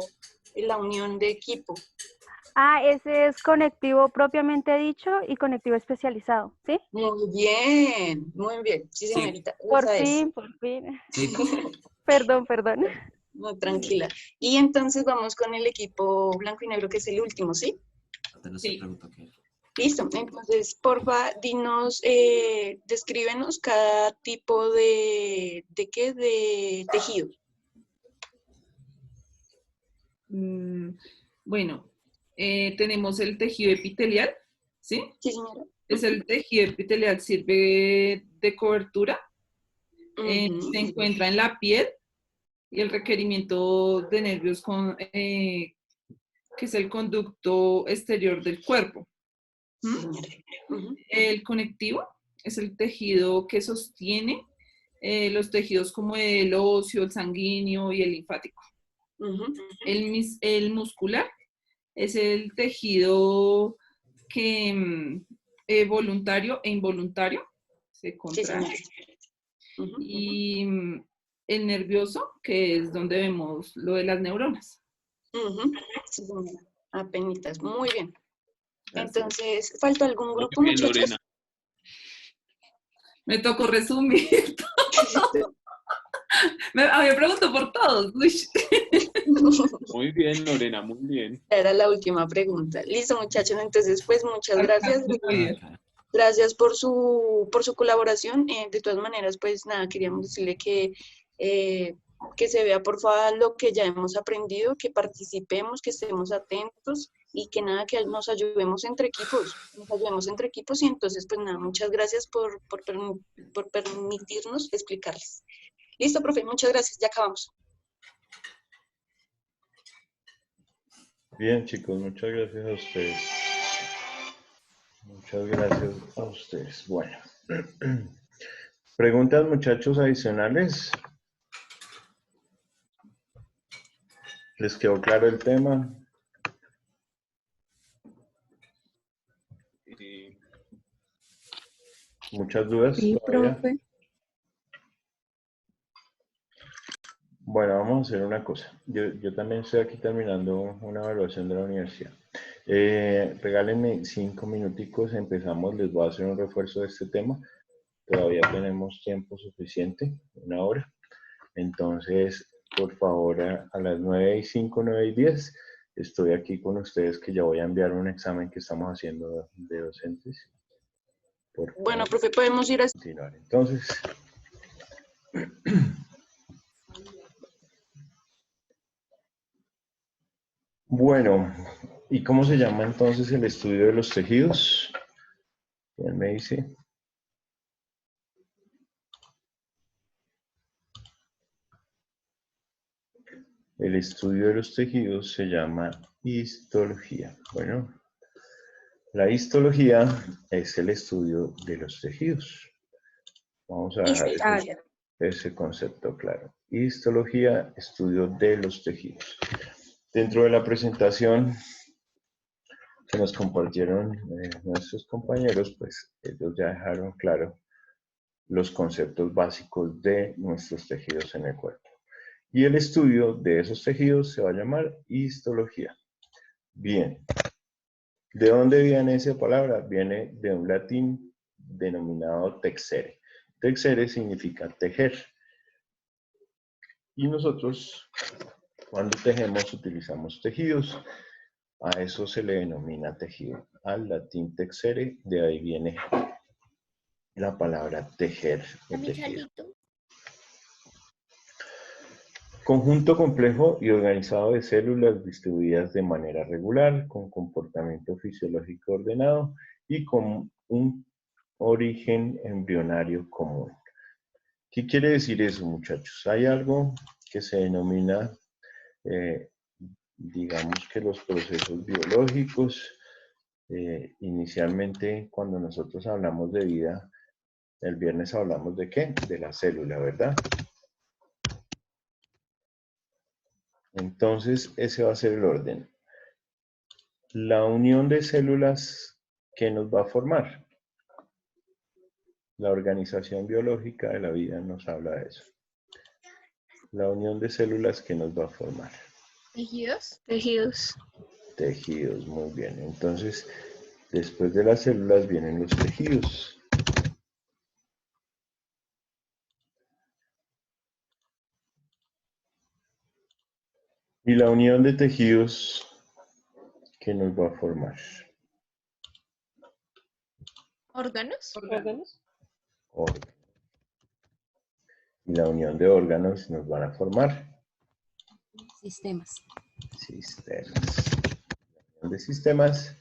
la unión de equipo. Ah, ese es conectivo propiamente dicho y conectivo especializado, ¿sí? Muy bien, muy bien. Sí, señorita. Por Esa es. fin, por fin. Perdón. No, tranquila. Y entonces vamos con el equipo blanco y negro, que es el último, ¿sí? Sí. Listo. Entonces, porfa, dinos, descríbenos cada tipo de tejido. Bueno, tenemos el tejido epitelial, ¿sí? Sí, señora. Es el tejido epitelial, sirve de cobertura, se encuentra en la piel y el requerimiento de nervios que es el conducto exterior del cuerpo. El conectivo es el tejido que sostiene los tejidos como el óseo, el sanguíneo y el linfático. El muscular es el tejido que voluntario e involuntario se contrae. Y el nervioso, que es donde vemos lo de las neuronas. Sí, señora. Apenitas. Muy bien. Entonces, ¿falta algún grupo, Bien, muchachos? Lorena. Me tocó resumir todo. A mí me pregunto por todos. Muy bien, Lorena, muy bien. Era la última pregunta. Listo, muchachos. Entonces, pues muchas gracias. Gracias por su colaboración. De todas maneras, pues nada, queríamos decirle que se vea por favor lo que ya hemos aprendido, que participemos, que estemos atentos y que nada, que nos ayudemos entre equipos, y entonces pues nada, muchas gracias por permitirnos explicarles. Listo, profe, muchas gracias, ya acabamos. Bien, chicos, muchas gracias a ustedes. Muchas gracias a ustedes. Bueno, preguntas, muchachos, adicionales. ¿Les quedó claro el tema? ¿Muchas dudas? Sí, todavía? profe. Bueno, vamos a hacer una cosa. Yo también estoy aquí terminando una evaluación de la universidad. Regálenme 5 minuticos, empezamos, les voy a hacer un refuerzo de este tema. Todavía tenemos tiempo suficiente, 1 hora. Entonces, por favor, a las 9:05, 9:10, estoy aquí con ustedes que ya voy a enviar un examen que estamos haciendo de docentes. Bueno, profe, podemos ir a... continuar. Entonces, bueno, ¿y cómo se llama entonces el estudio de los tejidos? ¿Quién me dice? El estudio de los tejidos se llama histología. Bueno, la histología es el estudio de los tejidos. Vamos a dejar ese concepto claro. Histología, estudio de los tejidos. Dentro de la presentación que nos compartieron nuestros compañeros, pues ellos ya dejaron claro los conceptos básicos de nuestros tejidos en el cuerpo. Y el estudio de esos tejidos se va a llamar histología. Bien. ¿De dónde viene esa palabra? Viene de un latín denominado texere. Texere significa tejer. Y nosotros, cuando tejemos, utilizamos tejidos. A eso se le denomina tejido. Al latín texere, de ahí viene la palabra tejer o tejido. Conjunto complejo y organizado de células distribuidas de manera regular, con comportamiento fisiológico ordenado y con un origen embrionario común. ¿Qué quiere decir eso, muchachos? Hay algo que se denomina, digamos que los procesos biológicos. Inicialmente, cuando nosotros hablamos de vida, el viernes hablamos de ¿qué? De la célula, ¿verdad? Entonces, ese va a ser el orden. La unión de células que nos va a formar. La organización biológica de la vida nos habla de eso. La unión de células que nos va a formar. ¿Tejidos? Tejidos. Tejidos, muy bien. Entonces, después de las células vienen los tejidos. Y la unión de tejidos que nos va a formar. ¿Órganos? Órganos. Y la unión de órganos nos van a formar. Sistemas. Sistemas. De sistemas.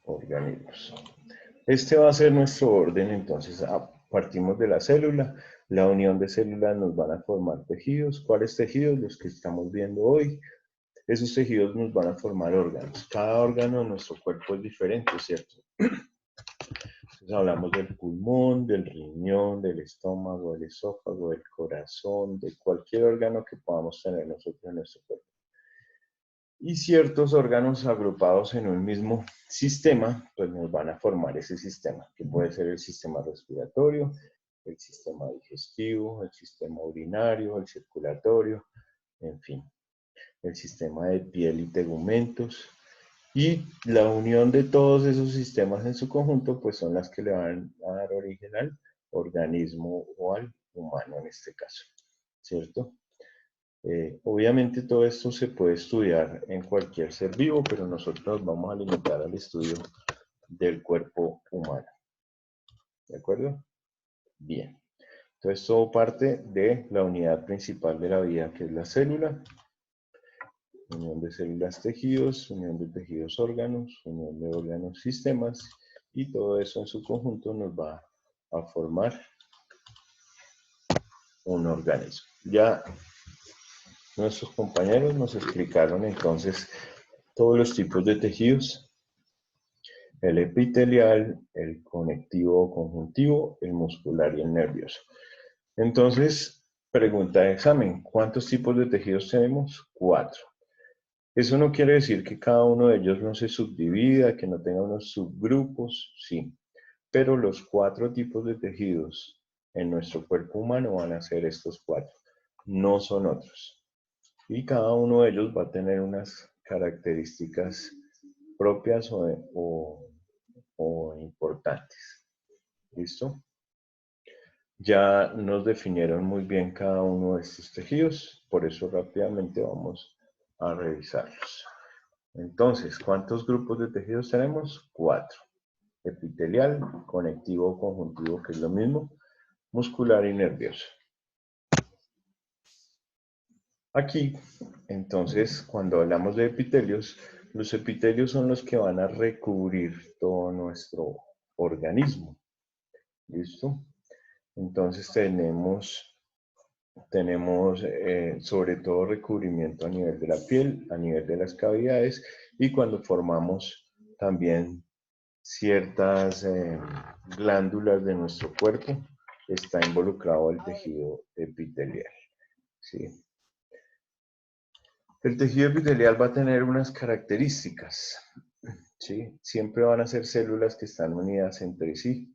Organismos. Este va a ser nuestro orden, entonces partimos de la célula, la unión de células nos van a formar tejidos. ¿Cuáles tejidos? Los que estamos viendo hoy. Esos tejidos nos van a formar órganos. Cada órgano de nuestro cuerpo es diferente, ¿cierto? Entonces hablamos del pulmón, del riñón, del estómago, del esófago, del corazón, de cualquier órgano que podamos tener nosotros en nuestro cuerpo. Y ciertos órganos agrupados en un mismo sistema, pues nos van a formar ese sistema, que puede ser el sistema respiratorio, el sistema digestivo, el sistema urinario, el circulatorio, en fin, el sistema de piel y tegumentos. Y la unión de todos esos sistemas en su conjunto, pues son las que le van a dar origen al organismo o al humano en este caso, ¿cierto? Obviamente todo esto se puede estudiar en cualquier ser vivo, pero nosotros nos vamos a limitar al estudio del cuerpo humano. ¿De acuerdo? Bien. Entonces todo parte de la unidad principal de la vida, que es la célula. Unión de células tejidos, unión de tejidos órganos, unión de órganos sistemas, y todo eso en su conjunto nos va a formar un organismo. Ya nuestros compañeros nos explicaron entonces todos los tipos de tejidos: el epitelial, el conectivo o conjuntivo, el muscular y el nervioso. Entonces, pregunta de examen: ¿cuántos tipos de tejidos tenemos? 4. Eso no quiere decir que cada uno de ellos no se subdivida, que no tenga unos subgrupos, sí. Pero los 4 tipos de tejidos en nuestro cuerpo humano van a ser estos 4, no son otros. Y cada uno de ellos va a tener unas características propias o importantes. ¿Listo? Ya nos definieron muy bien cada uno de estos tejidos, por eso rápidamente vamos a revisarlos. Entonces, ¿cuántos grupos de tejidos tenemos? 4. Epitelial, conectivo o conjuntivo, que es lo mismo, muscular y nervioso. Aquí, entonces, cuando hablamos de epitelios, los epitelios son los que van a recubrir todo nuestro organismo. ¿Listo? Entonces tenemos sobre todo recubrimiento a nivel de la piel, a nivel de las cavidades, y cuando formamos también ciertas glándulas de nuestro cuerpo, está involucrado el tejido epitelial. ¿Sí? El tejido epitelial va a tener unas características, ¿sí? Siempre van a ser células que están unidas entre sí,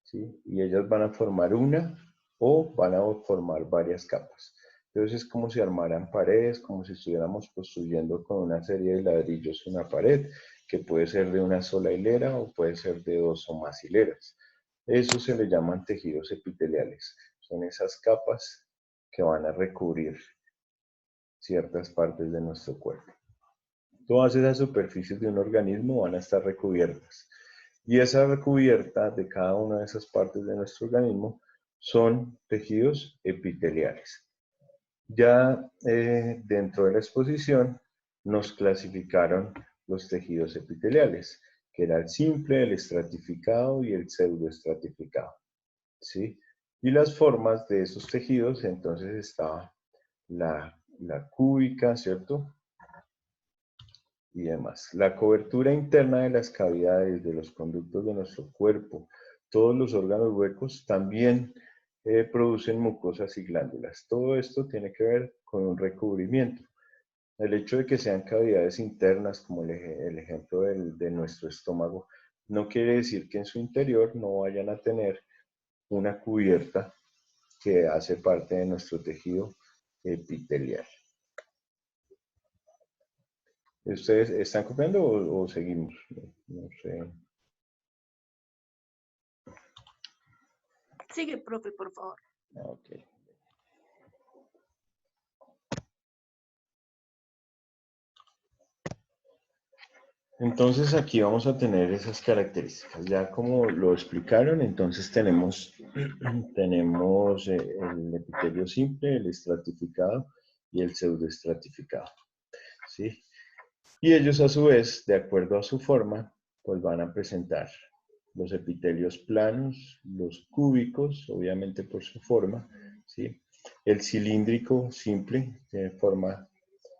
¿sí? Y ellas van a formar una o van a formar varias capas. Entonces es como si armaran paredes, como si estuviéramos construyendo con una serie de ladrillos una pared, que puede ser de una sola hilera o puede ser de 2 o más hileras. Eso se le llaman tejidos epiteliales. Son esas capas que van a recubrir ciertas partes de nuestro cuerpo. Todas esas superficies de un organismo van a estar recubiertas. Y esa recubierta de cada una de esas partes de nuestro organismo son tejidos epiteliales. Ya dentro de la exposición nos clasificaron los tejidos epiteliales, que era el simple, el estratificado y el pseudoestratificado, ¿sí? Y las formas de esos tejidos, entonces estaba la cúbica, ¿cierto? Y demás. La cobertura interna de las cavidades, de los conductos de nuestro cuerpo, todos los órganos huecos también producen mucosas y glándulas. Todo esto tiene que ver con un recubrimiento. El hecho de que sean cavidades internas, como el ejemplo de nuestro estómago, no quiere decir que en su interior no vayan a tener una cubierta que hace parte de nuestro tejido epitelial. ¿Ustedes están copiando o seguimos? No sé. Sigue, profe, por favor. Ok. Entonces aquí vamos a tener esas características. Ya como lo explicaron, entonces tenemos el epitelio simple, el estratificado y el pseudoestratificado. ¿Sí? Y ellos a su vez, de acuerdo a su forma, pues van a presentar los epitelios planos, los cúbicos, obviamente por su forma, ¿sí? El cilíndrico simple, de forma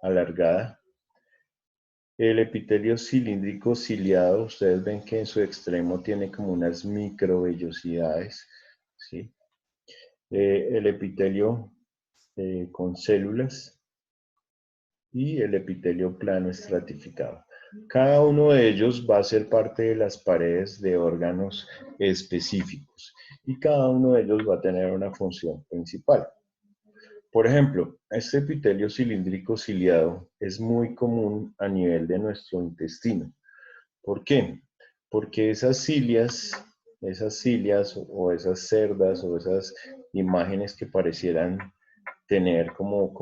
alargada. El epitelio cilíndrico ciliado, ustedes ven que en su extremo tiene como unas microvellosidades, ¿sí? El epitelio con células y el epitelio plano estratificado. Cada uno de ellos va a ser parte de las paredes de órganos específicos y cada uno de ellos va a tener una función principal. Por ejemplo, este epitelio cilíndrico ciliado es muy común a nivel de nuestro intestino. ¿Por qué? Porque esas cilias o esas cerdas o esas imágenes que parecieran tener como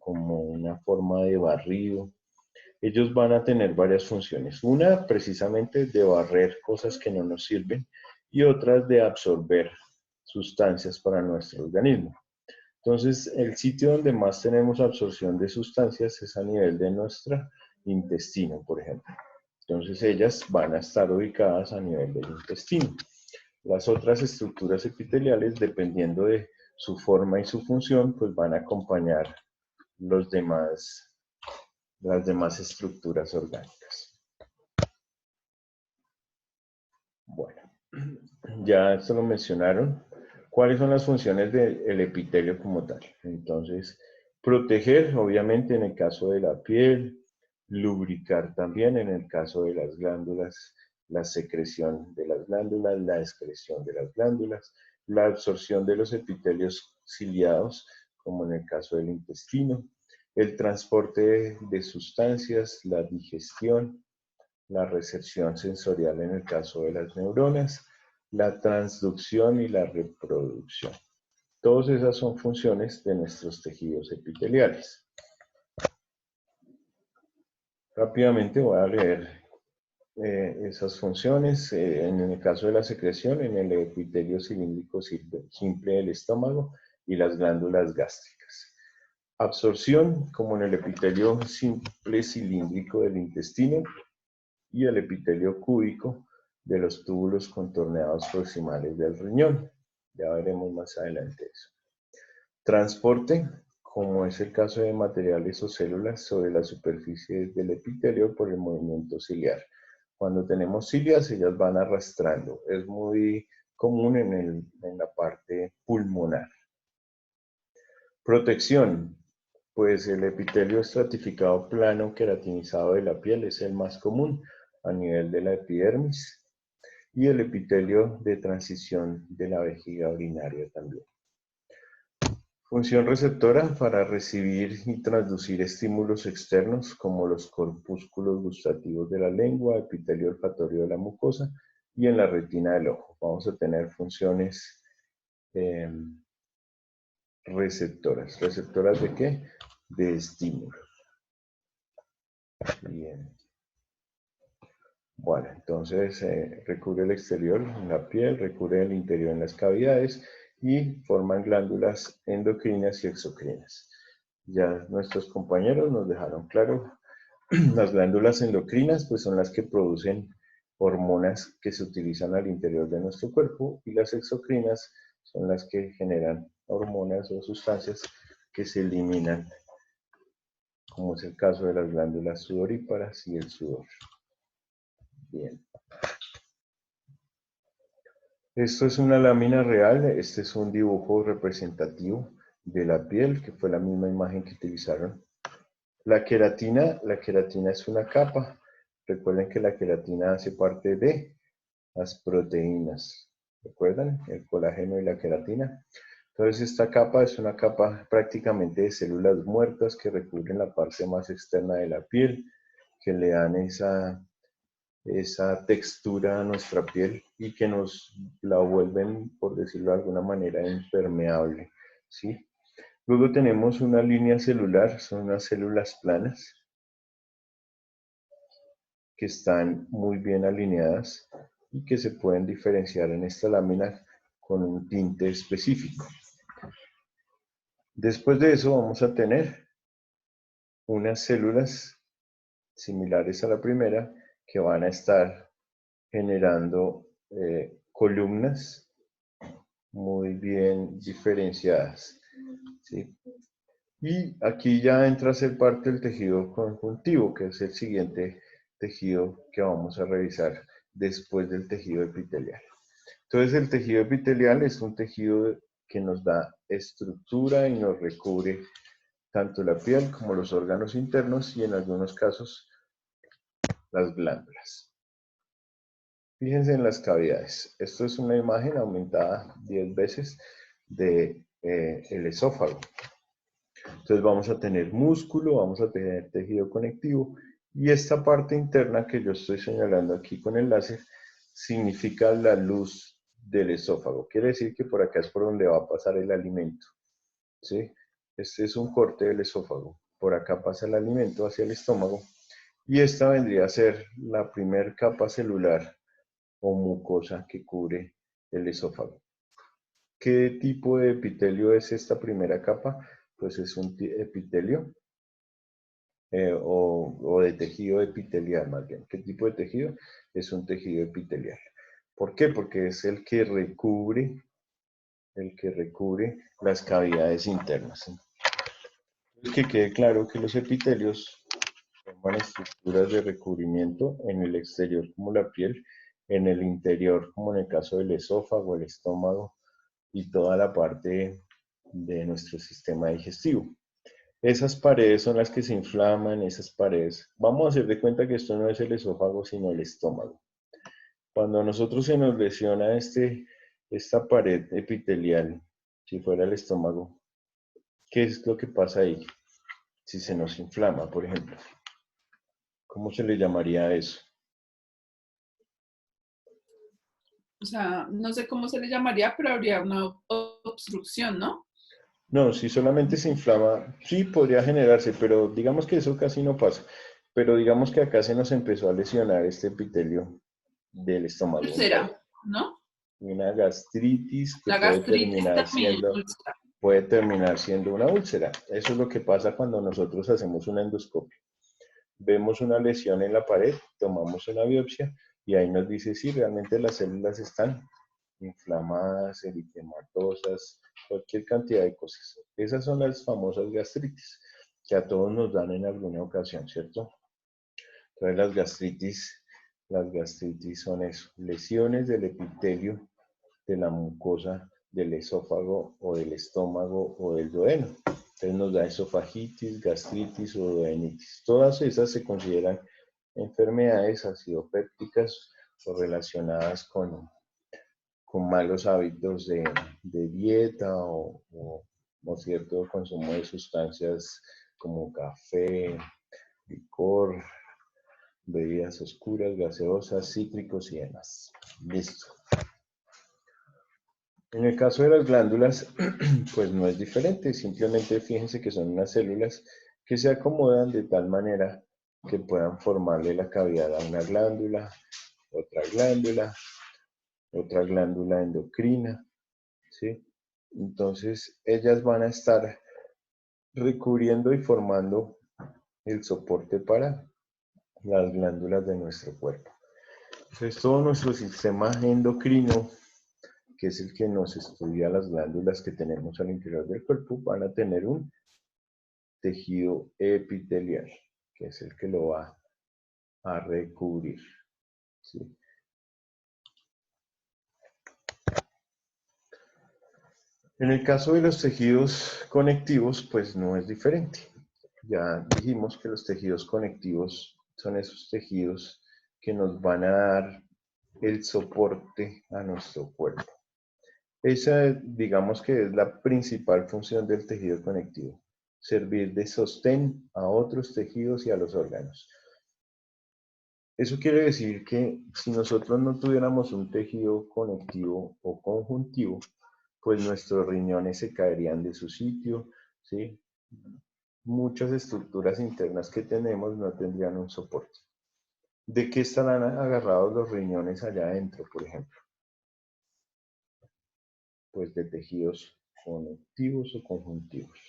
una forma de barrido, ellos van a tener varias funciones. Una, precisamente, de barrer cosas que no nos sirven y otras de absorber sustancias para nuestro organismo. Entonces, el sitio donde más tenemos absorción de sustancias es a nivel de nuestro intestino, por ejemplo. Entonces, ellas van a estar ubicadas a nivel del intestino. Las otras estructuras epiteliales, dependiendo de su forma y su función, pues van a acompañar las demás estructuras orgánicas. Bueno, ya esto lo mencionaron. ¿Cuáles son las funciones del epitelio como tal? Entonces, proteger, obviamente, en el caso de la piel, lubricar también en el caso de las glándulas, la secreción de las glándulas, la excreción de las glándulas, la absorción de los epitelios ciliados, como en el caso del intestino, el transporte de sustancias, la digestión, la recepción sensorial en el caso de las neuronas, la transducción y la reproducción. Todas esas son funciones de nuestros tejidos epiteliales. Rápidamente voy a leer esas funciones. En el caso de la secreción, en el epitelio cilíndrico simple del estómago y las glándulas gástricas. Absorción, como en el epitelio simple cilíndrico del intestino y el epitelio cúbico de los túbulos contorneados proximales del riñón. Ya veremos más adelante eso. Transporte, como es el caso de materiales o células sobre la superficie del epitelio por el movimiento ciliar. Cuando tenemos cilias, ellas van arrastrando. Es muy común en la parte pulmonar. Protección, pues el epitelio estratificado plano queratinizado de la piel es el más común a nivel de la epidermis y el epitelio de transición de la vejiga urinaria también. Función receptora para recibir y transducir estímulos externos como los corpúsculos gustativos de la lengua, epitelio olfatorio de la mucosa y en la retina del ojo. Vamos a tener funciones receptoras. ¿Receptoras de qué? De estímulos. Bien. Bueno, entonces recubre el exterior en la piel, recubre el interior en las cavidades y forman glándulas endocrinas y exocrinas. Ya nuestros compañeros nos dejaron claro, las glándulas endocrinas pues son las que producen hormonas que se utilizan al interior de nuestro cuerpo y las exocrinas son las que generan hormonas o sustancias que se eliminan, como es el caso de las glándulas sudoríparas y el sudor. Bien. Esto es una lámina real, este es un dibujo representativo de la piel, que fue la misma imagen que utilizaron. La queratina es una capa. Recuerden que la queratina hace parte de las proteínas. ¿Recuerdan? El colágeno y la queratina. Entonces esta capa es una capa prácticamente de células muertas que recubren la parte más externa de la piel, que le dan esa textura a nuestra piel y que nos la vuelven, por decirlo de alguna manera, impermeable, ¿sí? Luego tenemos una línea celular, son unas células planas que están muy bien alineadas y que se pueden diferenciar en esta lámina con un tinte específico. Después de eso vamos a tener unas células similares a la primera que van a estar generando columnas muy bien diferenciadas, ¿sí? Y aquí ya entra a ser parte del tejido conjuntivo, que es el siguiente tejido que vamos a revisar después del tejido epitelial. Entonces el tejido epitelial es un tejido que nos da estructura y nos recubre tanto la piel como los órganos internos y en algunos casos las glándulas. Fíjense en las cavidades. Esto es una imagen aumentada 10 veces del esófago. Entonces vamos a tener músculo, vamos a tener tejido conectivo y esta parte interna que yo estoy señalando aquí con el láser significa la luz del esófago. Quiere decir que por acá es por donde va a pasar el alimento, ¿sí? Este es un corte del esófago. Por acá pasa el alimento hacia el estómago y esta vendría a ser la primer capa celular o mucosa que cubre el esófago. ¿Qué tipo de epitelio es esta primera capa? Pues es un epitelio o de tejido epitelial más bien. ¿Qué tipo de tejido? Es un tejido epitelial. ¿Por qué? Porque es el que recubre las cavidades internas. Que quede claro que los epitelios forman estructuras de recubrimiento en el exterior como la piel, en el interior como en el caso del esófago, el estómago y toda la parte de nuestro sistema digestivo. Esas paredes son las que se inflaman, esas paredes. Vamos a hacer de cuenta que esto no es el esófago, sino el estómago. Cuando a nosotros se nos lesiona esta pared epitelial, si fuera el estómago, ¿qué es lo que pasa ahí? Si se nos inflama, por ejemplo. ¿Cómo se le llamaría a eso? O sea, no sé cómo se le llamaría, pero habría una obstrucción, ¿no? No, si solamente se inflama, sí podría generarse, pero digamos que eso casi no pasa. Pero digamos que acá se nos empezó a lesionar este epitelio del estómago. Úlcera, ¿no? Una gastritis que La gastritis también es úlcera. puede terminar siendo una úlcera. Eso es lo que pasa cuando nosotros hacemos una endoscopia. Vemos una lesión en la pared, tomamos una biopsia y ahí nos dice si realmente las células están inflamadas, eritematosas, cualquier cantidad de cosas. Esas son las famosas gastritis que a todos nos dan en alguna ocasión, ¿cierto? Entonces las gastritis son eso, lesiones del epitelio de la mucosa del esófago o del estómago o del duodeno. Entonces nos da esofagitis, gastritis o duodenitis. Todas esas se consideran enfermedades acidopépticas o relacionadas con malos hábitos de dieta o cierto consumo de sustancias como café, licor, bebidas oscuras, gaseosas, cítricos y demás. Listo. En el caso de las glándulas, pues no es diferente, simplemente fíjense que son unas células que se acomodan de tal manera que puedan formarle la cavidad a una glándula, otra glándula endocrina, ¿sí? Entonces, ellas van a estar recubriendo y formando el soporte para las glándulas de nuestro cuerpo. Entonces, todo nuestro sistema endocrino, que es el que nos estudia las glándulas que tenemos al interior del cuerpo, van a tener un tejido epitelial, que es el que lo va a recubrir, ¿sí? En el caso de los tejidos conectivos, pues no es diferente. Ya dijimos que los tejidos conectivos son esos tejidos que nos van a dar el soporte a nuestro cuerpo. Esa, digamos que es la principal función del tejido conectivo, servir de sostén a otros tejidos y a los órganos. Eso quiere decir que si nosotros no tuviéramos un tejido conectivo o conjuntivo, pues nuestros riñones se caerían de su sitio, ¿sí? Muchas estructuras internas que tenemos no tendrían un soporte. ¿De qué estarán agarrados los riñones allá adentro, por ejemplo? Pues de tejidos conectivos o conjuntivos.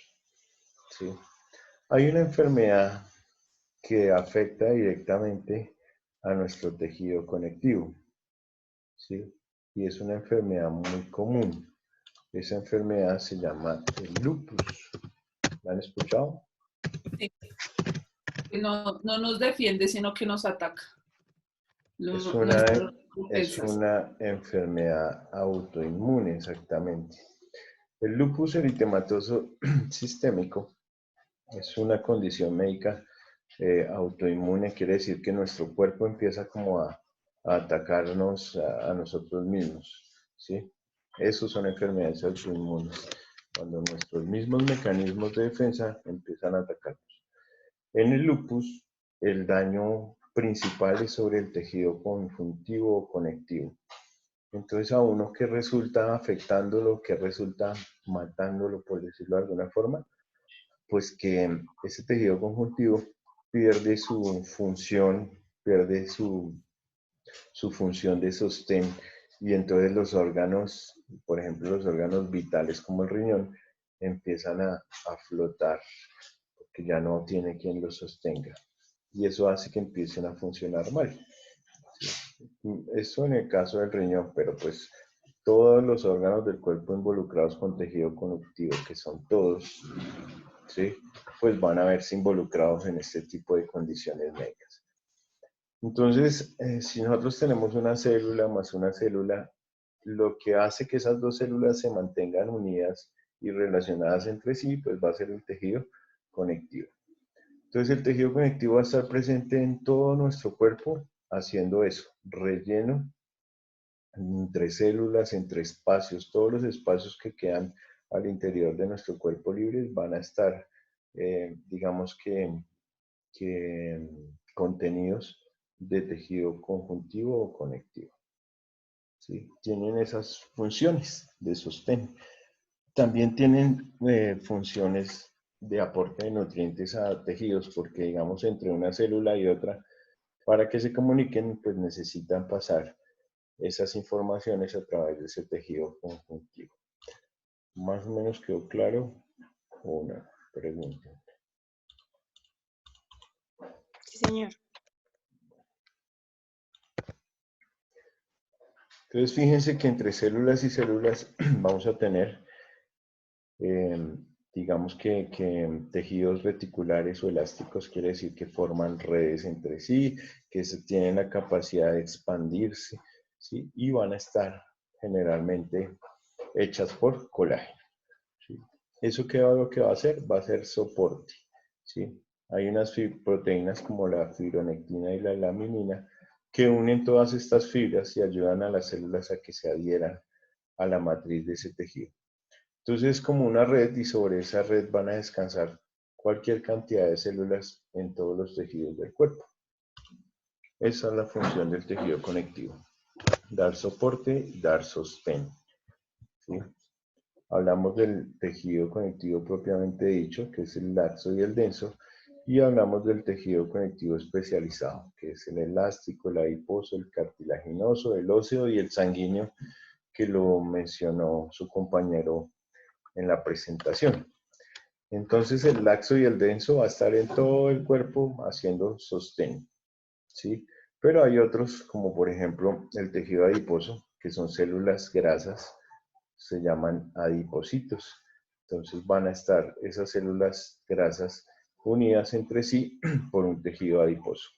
¿Sí? Hay una enfermedad que afecta directamente a nuestro tejido conectivo, ¿sí? Y es una enfermedad muy común. Esa enfermedad se llama el lupus. ¿La han escuchado? Sí. No nos defiende, sino que nos ataca. Es una enfermedad autoinmune, exactamente. El lupus eritematoso sistémico es una condición médica autoinmune, quiere decir que nuestro cuerpo empieza como a atacarnos a nosotros mismos, ¿sí? Esos son enfermedades autoinmunes, cuando nuestros mismos mecanismos de defensa empiezan a atacarnos. En el lupus, el daño principal es sobre el tejido conjuntivo o conectivo. Entonces, a uno que resulta afectándolo, que resulta matándolo, por decirlo de alguna forma, pues que ese tejido conjuntivo pierde su función, pierde su función de sostén, y entonces los órganos, por ejemplo, los órganos vitales como el riñón, empiezan a flotar, porque ya no tiene quien los sostenga. Y eso hace que empiecen a funcionar mal. Eso en el caso del riñón, pero pues todos los órganos del cuerpo involucrados con tejido conectivo, que son todos, ¿sí? Pues van a verse involucrados en este tipo de condiciones médicas. Entonces, si nosotros tenemos una célula más una célula, lo que hace que esas dos células se mantengan unidas y relacionadas entre sí, pues va a ser el tejido conectivo. Entonces, el tejido conectivo va a estar presente en todo nuestro cuerpo haciendo eso, relleno entre células, entre espacios. Todos los espacios que quedan al interior de nuestro cuerpo libres van a estar, digamos que contenidos de tejido conjuntivo o conectivo. ¿Sí? Tienen esas funciones de sostén. También tienen funciones de aporte de nutrientes a tejidos, porque digamos entre una célula y otra, para que se comuniquen, pues necesitan pasar esas informaciones a través de ese tejido conjuntivo. ¿Más o menos quedó claro? Una pregunta. Sí, señor. Entonces, fíjense que entre células y células vamos a tener, digamos que tejidos reticulares o elásticos, quiere decir que forman redes entre sí, que tienen la capacidad de expandirse, ¿sí? Y van a estar generalmente hechas por colágeno, ¿sí? ¿Eso qué lo que va a hacer? Va a ser soporte, ¿sí? Hay unas proteínas como la fibronectina y la laminina que unen todas estas fibras y ayudan a las células a que se adhieran a la matriz de ese tejido. Entonces es como una red, y sobre esa red van a descansar cualquier cantidad de células en todos los tejidos del cuerpo. Esa es la función del tejido conectivo: dar soporte, dar sostén, ¿sí? Hablamos del tejido conectivo propiamente dicho, que es el laxo y el denso, y hablamos del tejido conectivo especializado, que es el elástico, el adiposo, el cartilaginoso, el óseo y el sanguíneo, que lo mencionó su compañero en la presentación. Entonces el laxo y el denso va a estar en todo el cuerpo haciendo sostén, ¿sí? Pero hay otros, como por ejemplo el tejido adiposo, que son células grasas, se llaman adipocitos. Entonces van a estar esas células grasas unidas entre sí por un tejido adiposo.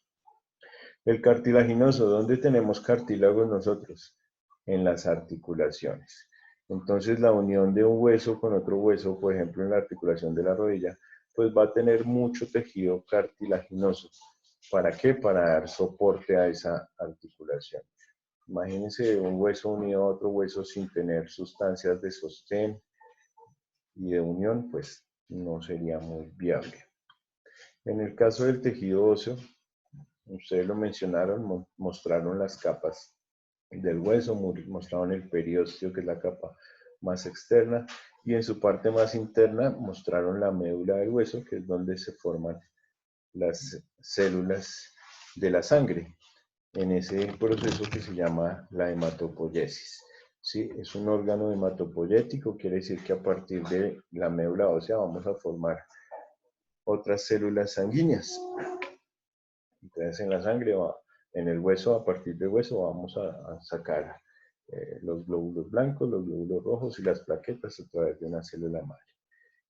El cartilaginoso, ¿dónde tenemos cartílagos nosotros? En las articulaciones. Entonces la unión de un hueso con otro hueso, por ejemplo en la articulación de la rodilla, pues va a tener mucho tejido cartilaginoso. ¿Para qué? Para dar soporte a esa articulación. Imagínense un hueso unido a otro hueso sin tener sustancias de sostén y de unión, pues no sería muy viable. En el caso del tejido óseo, ustedes lo mencionaron, mostraron las capas del hueso, mostraron el periósteo, que es la capa más externa, y en su parte más interna mostraron la médula del hueso, que es donde se forman las células de la sangre. en ese proceso que se llama la hematopoiesis. ¿Sí? Es un órgano hematopoyético, quiere decir que a partir de la médula ósea vamos a formar otras células sanguíneas. Entonces en la sangre, en el hueso, a partir del hueso vamos a sacar los glóbulos blancos, los glóbulos rojos y las plaquetas a través de una célula madre.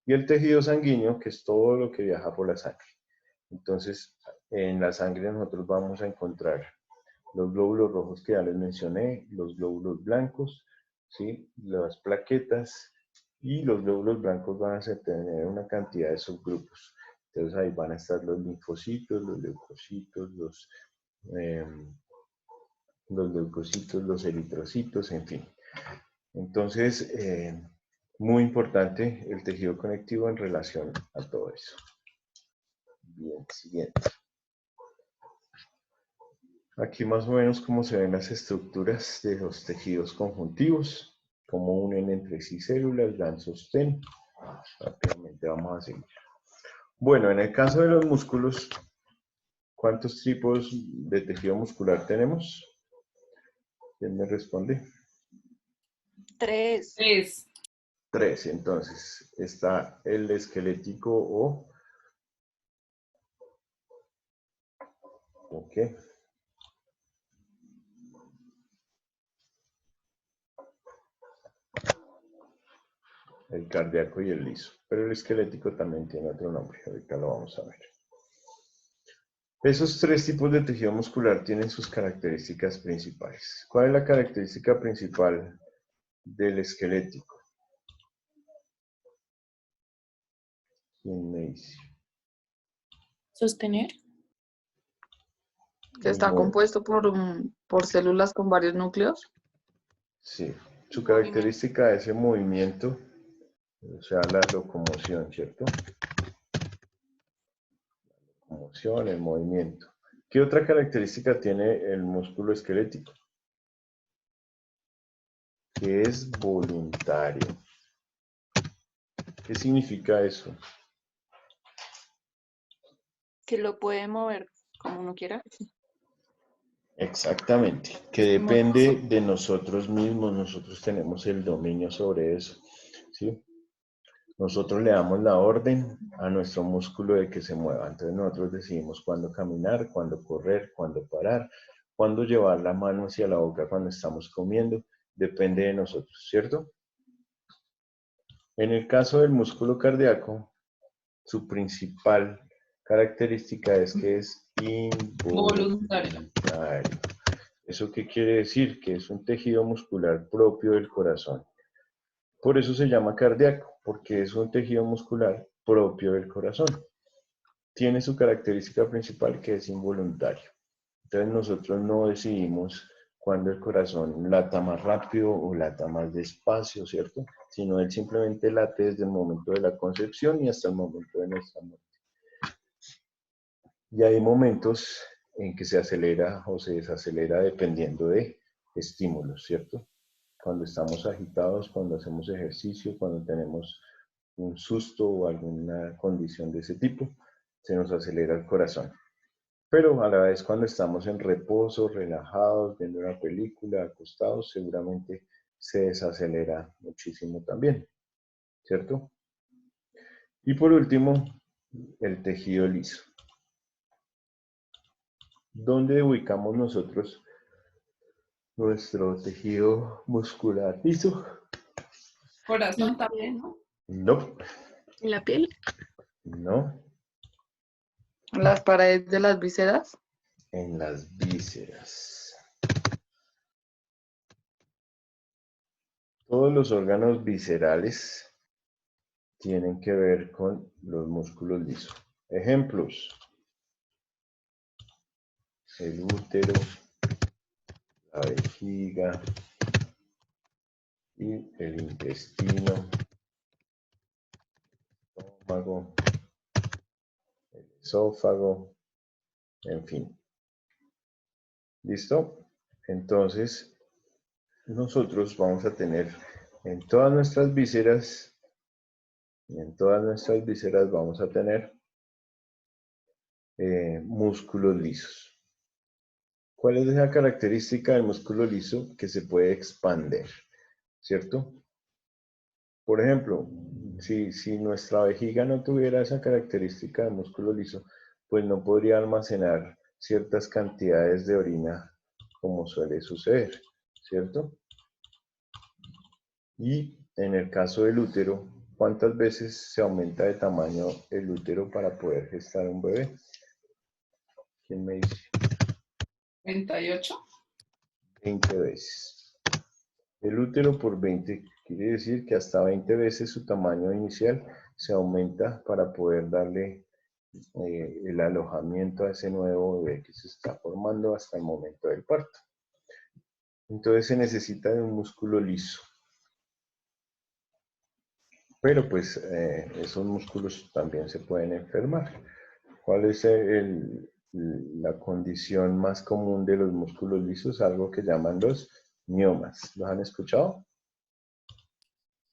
Y el tejido sanguíneo, que es todo lo que viaja por la sangre. Entonces, en la sangre nosotros vamos a encontrar los glóbulos rojos que ya les mencioné, los glóbulos blancos, ¿sí? Las plaquetas, y los glóbulos blancos van a tener una cantidad de subgrupos. Entonces ahí van a estar los linfocitos, los leucocitos, los eritrocitos, en fin. Entonces, muy importante el tejido conectivo en relación a todo eso. Bien, siguiente. Aquí más o menos cómo se ven las estructuras de los tejidos conjuntivos, cómo unen entre sí células, dan sostén. Rápidamente vamos a seguir. Bueno, en el caso de los músculos, ¿cuántos tipos de tejido muscular tenemos? ¿Quién me responde? 3. 3, entonces está el esquelético o... Ok. El cardíaco y el liso. Pero el esquelético también tiene otro nombre, ahorita lo vamos a ver. Esos 3 tipos de tejido muscular tienen sus características principales. ¿Cuál es la característica principal del esquelético? ¿Quién me dice? Sostener. Que está compuesto por células con varios núcleos. Sí, su característica es ese movimiento, o sea, la locomoción, ¿cierto? La locomoción, el movimiento. ¿Qué otra característica tiene el músculo esquelético? Que es voluntario. ¿Qué significa eso? Que lo puede mover como uno quiera. Exactamente, que depende de nosotros mismos, nosotros tenemos el dominio sobre eso, ¿sí? Nosotros le damos la orden a nuestro músculo de que se mueva, entonces nosotros decidimos cuándo caminar, cuándo correr, cuándo parar, cuándo llevar la mano hacia la boca cuando estamos comiendo, depende de nosotros, ¿cierto? En el caso del músculo cardíaco, su principal característica es que es involuntario. ¿Eso qué quiere decir? Que es un tejido muscular propio del corazón. Por eso se llama cardíaco, porque es un tejido muscular propio del corazón. Tiene su característica principal que es involuntario. Entonces nosotros no decidimos cuándo el corazón lata más rápido o lata más despacio, ¿cierto? Sino él simplemente late desde el momento de la concepción y hasta el momento de nuestra muerte. Y hay momentos en que se acelera o se desacelera dependiendo de estímulos, ¿cierto? Cuando estamos agitados, cuando hacemos ejercicio, cuando tenemos un susto o alguna condición de ese tipo, se nos acelera el corazón. Pero a la vez cuando estamos en reposo, relajados, viendo una película, acostados, seguramente se desacelera muchísimo también, ¿cierto? Y por último, el tejido liso. ¿Dónde ubicamos nosotros nuestro tejido muscular liso? Corazón también, ¿no? No. ¿En la piel? No. ¿Las paredes de las vísceras? En las vísceras. Todos los órganos viscerales tienen que ver con los músculos lisos. Ejemplos. El útero, la vejiga y el intestino, el estómago, el esófago, en fin. ¿Listo? Entonces, nosotros vamos a tener en todas nuestras vísceras, vamos a tener músculos lisos. ¿Cuál es esa característica del músculo liso que se puede expander? ¿Cierto? Por ejemplo, si nuestra vejiga no tuviera esa característica de músculo liso, pues no podría almacenar ciertas cantidades de orina como suele suceder, ¿cierto? Y en el caso del útero, ¿cuántas veces se aumenta de tamaño el útero para poder gestar un bebé? ¿Quién me dice? 38. 20 veces. El útero por 20 quiere decir que hasta 20 veces su tamaño inicial se aumenta para poder darle el alojamiento a ese nuevo bebé que se está formando hasta el momento del parto. Entonces se necesita de un músculo liso. Pero pues esos músculos también se pueden enfermar. ¿Cuál es la condición más común de los músculos lisos? Algo que llaman los miomas. ¿Los han escuchado?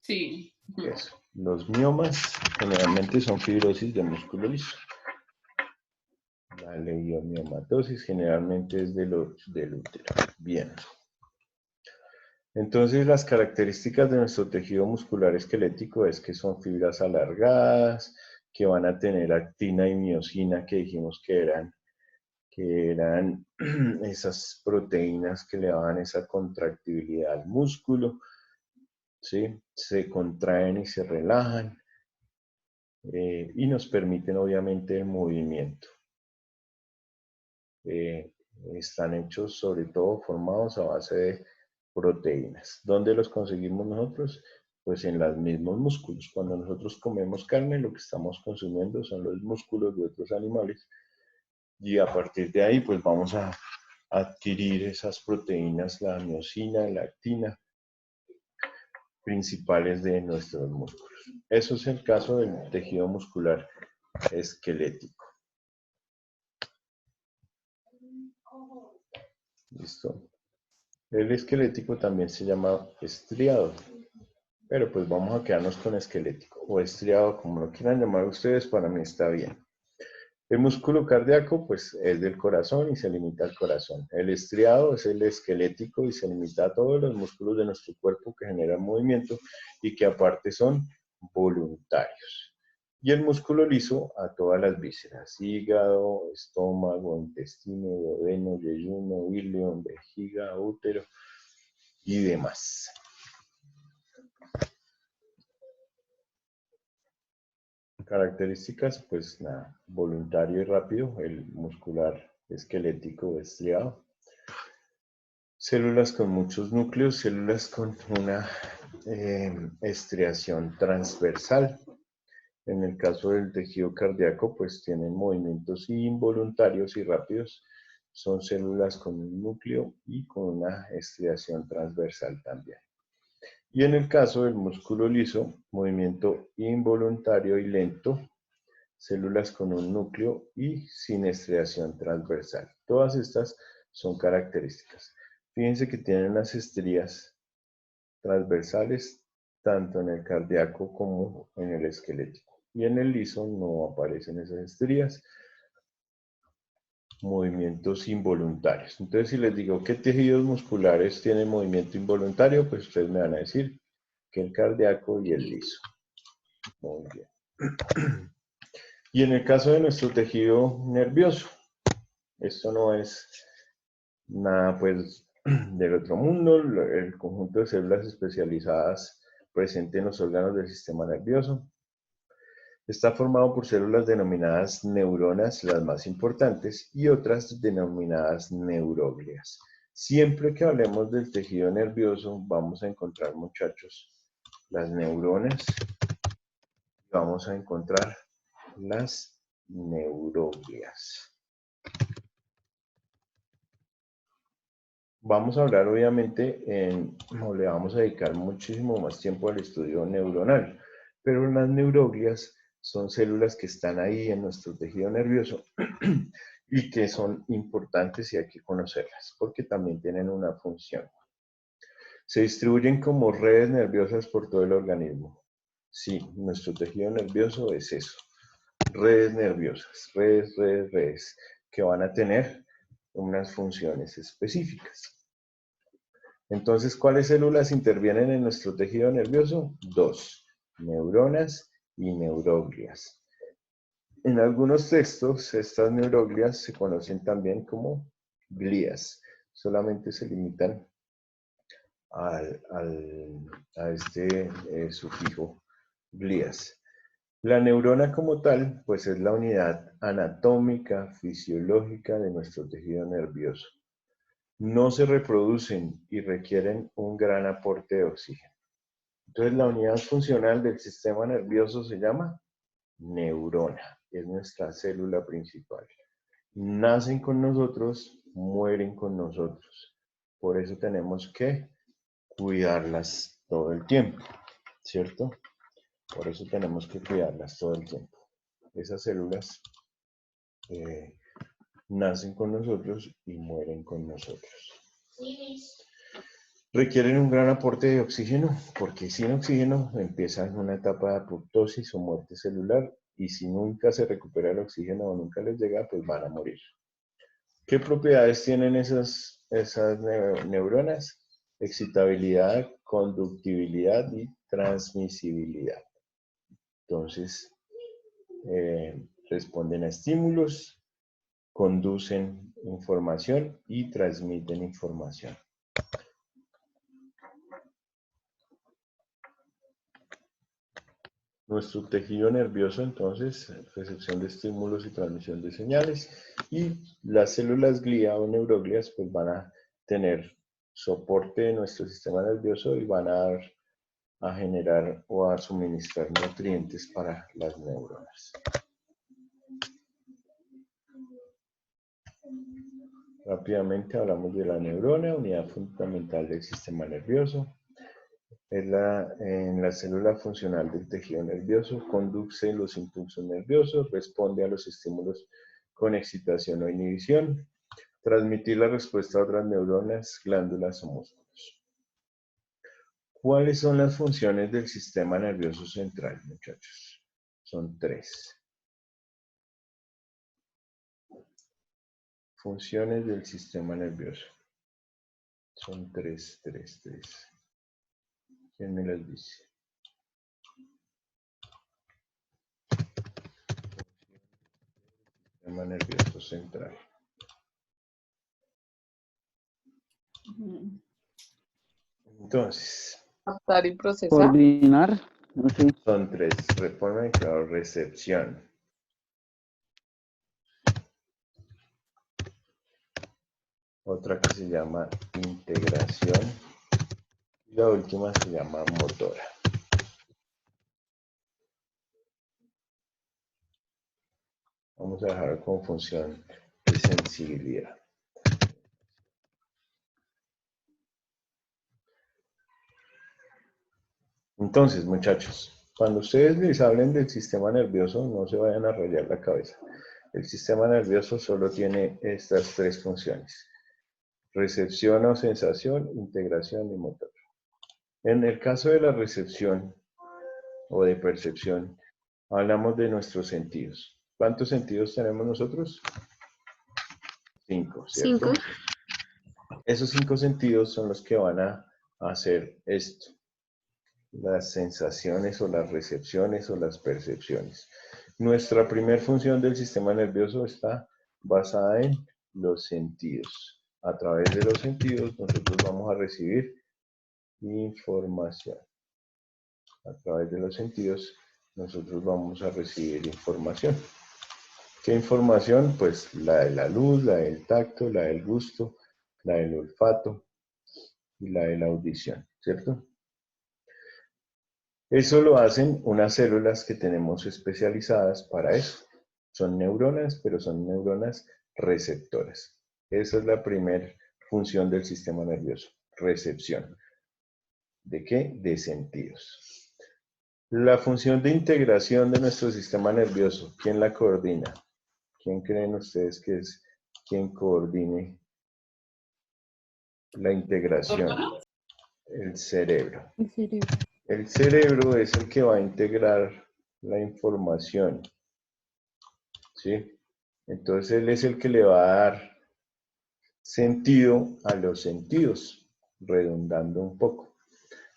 Sí. Eso. Los miomas generalmente son fibrosis de músculo liso. La leiomiomatosis generalmente es del útero. Bien. Entonces, las características de nuestro tejido muscular esquelético es que son fibras alargadas, que van a tener actina y miosina, que dijimos que eran esas proteínas que le daban esa contractibilidad al músculo, ¿sí? Se contraen y se relajan, y nos permiten obviamente el movimiento. Están hechos sobre todo formados a base de proteínas. ¿Dónde los conseguimos nosotros? Pues en los mismos músculos. Cuando nosotros comemos carne, lo que estamos consumiendo son los músculos de otros animales y a partir de ahí pues vamos a adquirir esas proteínas, la miosina, la actina, principales de nuestros músculos. Eso es el caso del tejido muscular esquelético. ¿Listo? El esquelético también se llama estriado, pero pues vamos a quedarnos con esquelético o estriado, como lo quieran llamar ustedes, para mí está bien. El músculo cardíaco pues es del corazón y se limita al corazón. El estriado es el esquelético y se limita a todos los músculos de nuestro cuerpo que generan movimiento y que aparte son voluntarios. Y el músculo liso a todas las vísceras, hígado, estómago, intestino, duodeno, yeyuno, íleon, vejiga, útero y demás. Características, pues nada, voluntario y rápido, el muscular esquelético estriado. Células con muchos núcleos, células con una estriación transversal. En el caso del tejido cardíaco, pues tienen movimientos involuntarios y rápidos. Son células con un núcleo y con una estriación transversal también. Y en el caso del músculo liso, movimiento involuntario y lento, células con un núcleo y sin estriación transversal. Todas estas son características. Fíjense que tienen las estrías transversales tanto en el cardíaco como en el esquelético. Y en el liso no aparecen esas estrías. Movimientos involuntarios. Entonces, si les digo qué tejidos musculares tienen movimiento involuntario, pues ustedes me van a decir que el cardíaco y el liso. Muy bien. Y en el caso de nuestro tejido nervioso, esto no es nada pues del otro mundo, el conjunto de células especializadas presente en los órganos del sistema nervioso. Está formado por células denominadas neuronas, las más importantes, y otras denominadas neuroglias. Siempre que hablemos del tejido nervioso, vamos a encontrar, muchachos, las neuronas, y vamos a encontrar las neuroglias. Vamos a hablar, obviamente, o le vamos a dedicar muchísimo más tiempo al estudio neuronal, pero las neuroglias son células que están ahí en nuestro tejido nervioso y que son importantes y hay que conocerlas porque también tienen una función. Se distribuyen como redes nerviosas por todo el organismo. Sí, nuestro tejido nervioso es eso. Redes nerviosas, redes, que van a tener unas funciones específicas. Entonces, ¿cuáles células intervienen en nuestro tejido nervioso? 2, neuronas y neuroglias. En algunos textos, estas neuroglias se conocen también como glías. Solamente se limitan a este sufijo glías. La neurona como tal, pues es la unidad anatómica, fisiológica de nuestro tejido nervioso. No se reproducen y requieren un gran aporte de oxígeno. Entonces la unidad funcional del sistema nervioso se llama neurona, es nuestra célula principal. Nacen con nosotros, mueren con nosotros. Por eso tenemos que cuidarlas todo el tiempo, ¿cierto? Por eso tenemos que cuidarlas todo el tiempo. Esas células nacen con nosotros y mueren con nosotros. Requieren un gran aporte de oxígeno, porque sin oxígeno empiezan una etapa de apoptosis o muerte celular, y si nunca se recupera el oxígeno o nunca les llega, pues van a morir. ¿Qué propiedades tienen esas neuronas? Excitabilidad, conductibilidad y transmisibilidad. Entonces, responden a estímulos, conducen información y transmiten información. Nuestro tejido nervioso, entonces, recepción de estímulos y transmisión de señales, y las células glía o neuroglias pues van a tener soporte de nuestro sistema nervioso y van a generar o a suministrar nutrientes para las neuronas. Rápidamente hablamos de la neurona, unidad fundamental del sistema nervioso. Es en la célula funcional del tejido nervioso, conduce los impulsos nerviosos, responde a los estímulos con excitación o inhibición, transmitir la respuesta a otras neuronas, glándulas o músculos. ¿Cuáles son las funciones del sistema nervioso central, muchachos? Son 3. Funciones del sistema nervioso. Son 3. ¿Quién me las dice? Sistema nervioso central. Entonces. Captar y procesar. Coordinar. No sé. Son 3. Responde, claro, recepción. Otra que se llama integración. Y la última se llama motora. Vamos a dejar con función de sensibilidad. Entonces, muchachos, cuando ustedes les hablen del sistema nervioso, no se vayan a rayar la cabeza. El sistema nervioso solo tiene estas 3 funciones: recepción o sensación, integración y motor. En el caso de la recepción o de percepción, hablamos de nuestros sentidos. ¿Cuántos sentidos tenemos nosotros? 5, ¿cierto? 5. Esos 5 sentidos son los que van a hacer esto: las sensaciones o las recepciones o las percepciones. Nuestra primera función del sistema nervioso está basada en los sentidos. A través de los sentidos nosotros vamos a recibir información. A través de los sentidos nosotros vamos a recibir información. ¿Qué información? Pues la de la luz, la del tacto, la del gusto, la del olfato y la de la audición, ¿cierto? Eso lo hacen unas células que tenemos especializadas para eso. Son neuronas, pero son neuronas receptoras. Esa es la primera función del sistema nervioso: recepción. ¿De qué? De sentidos. La función de integración de nuestro sistema nervioso, ¿quién la coordina? ¿Quién creen ustedes que es quien coordine la integración? El cerebro. El cerebro. El cerebro es el que va a integrar la información, ¿sí? Entonces él es el que le va a dar sentido a los sentidos, redundando un poco.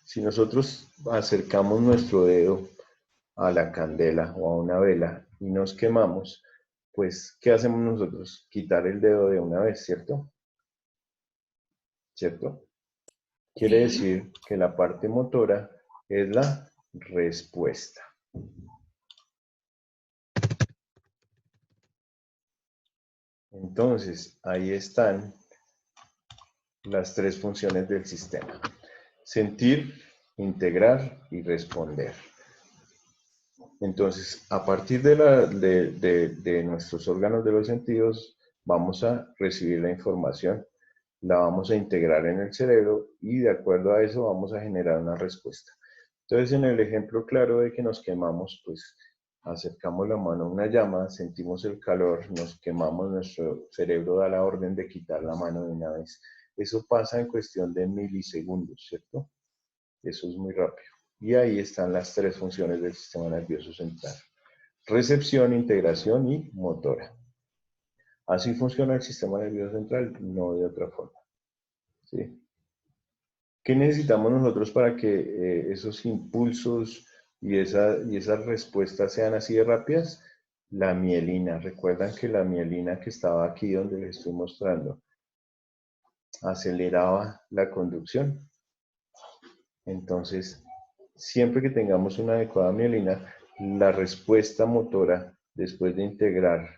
Si nosotros acercamos nuestro dedo a la candela o a una vela y nos quemamos, pues, ¿qué hacemos nosotros? Quitar el dedo de una vez, ¿cierto? ¿Cierto? Quiere decir que la parte motora es la respuesta. Entonces, ahí están las tres funciones del sistema. Sentir, integrar y responder. Entonces, a partir de nuestros órganos de los sentidos, vamos a recibir la información, la vamos a integrar en el cerebro y de acuerdo a eso vamos a generar una respuesta. Entonces, en el ejemplo claro de que nos quemamos, pues acercamos la mano a una llama, sentimos el calor, nos quemamos, nuestro cerebro da la orden de quitar la mano de una vez. Eso pasa en cuestión de milisegundos, ¿cierto? Eso es muy rápido. Y ahí están las tres funciones del sistema nervioso central. Recepción, integración y motora. Así funciona el sistema nervioso central, no de otra forma. ¿Sí? ¿Qué necesitamos nosotros para que esos impulsos y esas respuestas sean así de rápidas? La mielina. Recuerdan que la mielina que estaba aquí donde les estoy mostrando aceleraba la conducción. Entonces, siempre que tengamos una adecuada mielina, la respuesta motora, después de integrar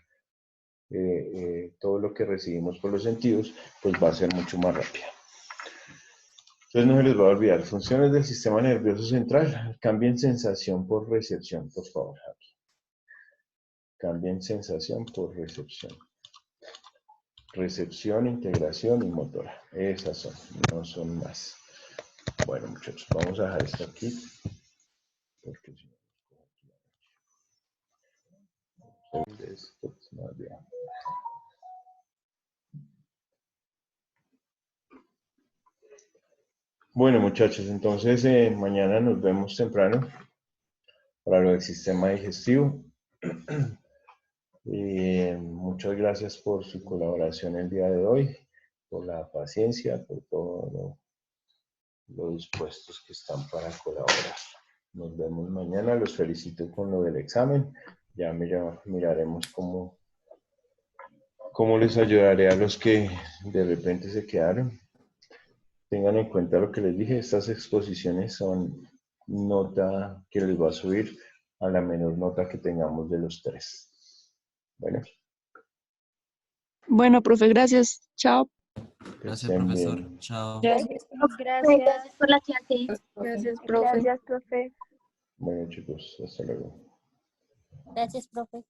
todo lo que recibimos por los sentidos, pues va a ser mucho más rápida. Entonces no se les va a olvidar, funciones del sistema nervioso central, cambien sensación por recepción, por favor, Javi. Cambien sensación por recepción. Recepción, integración y motora. Esas son, no son más. Bueno, muchachos, vamos a dejar esto aquí. Porque si no, bueno, muchachos, entonces mañana nos vemos temprano para lo del sistema digestivo. Muchas gracias por su colaboración el día de hoy, por la paciencia, por todo lo dispuestos que están para colaborar. Nos vemos mañana, los felicito con lo del examen. Ya miraremos cómo les ayudaré a los que de repente se quedaron. Tengan en cuenta lo que les dije, estas exposiciones son nota que les va a subir a la menor nota que tengamos de los tres. Bueno. Bueno, profe, gracias. Chao. Gracias, profesor. Chao. Gracias. Gracias por la clase. Gracias, profe. Gracias, profe. Bueno, chicos, hasta luego. Gracias, profe.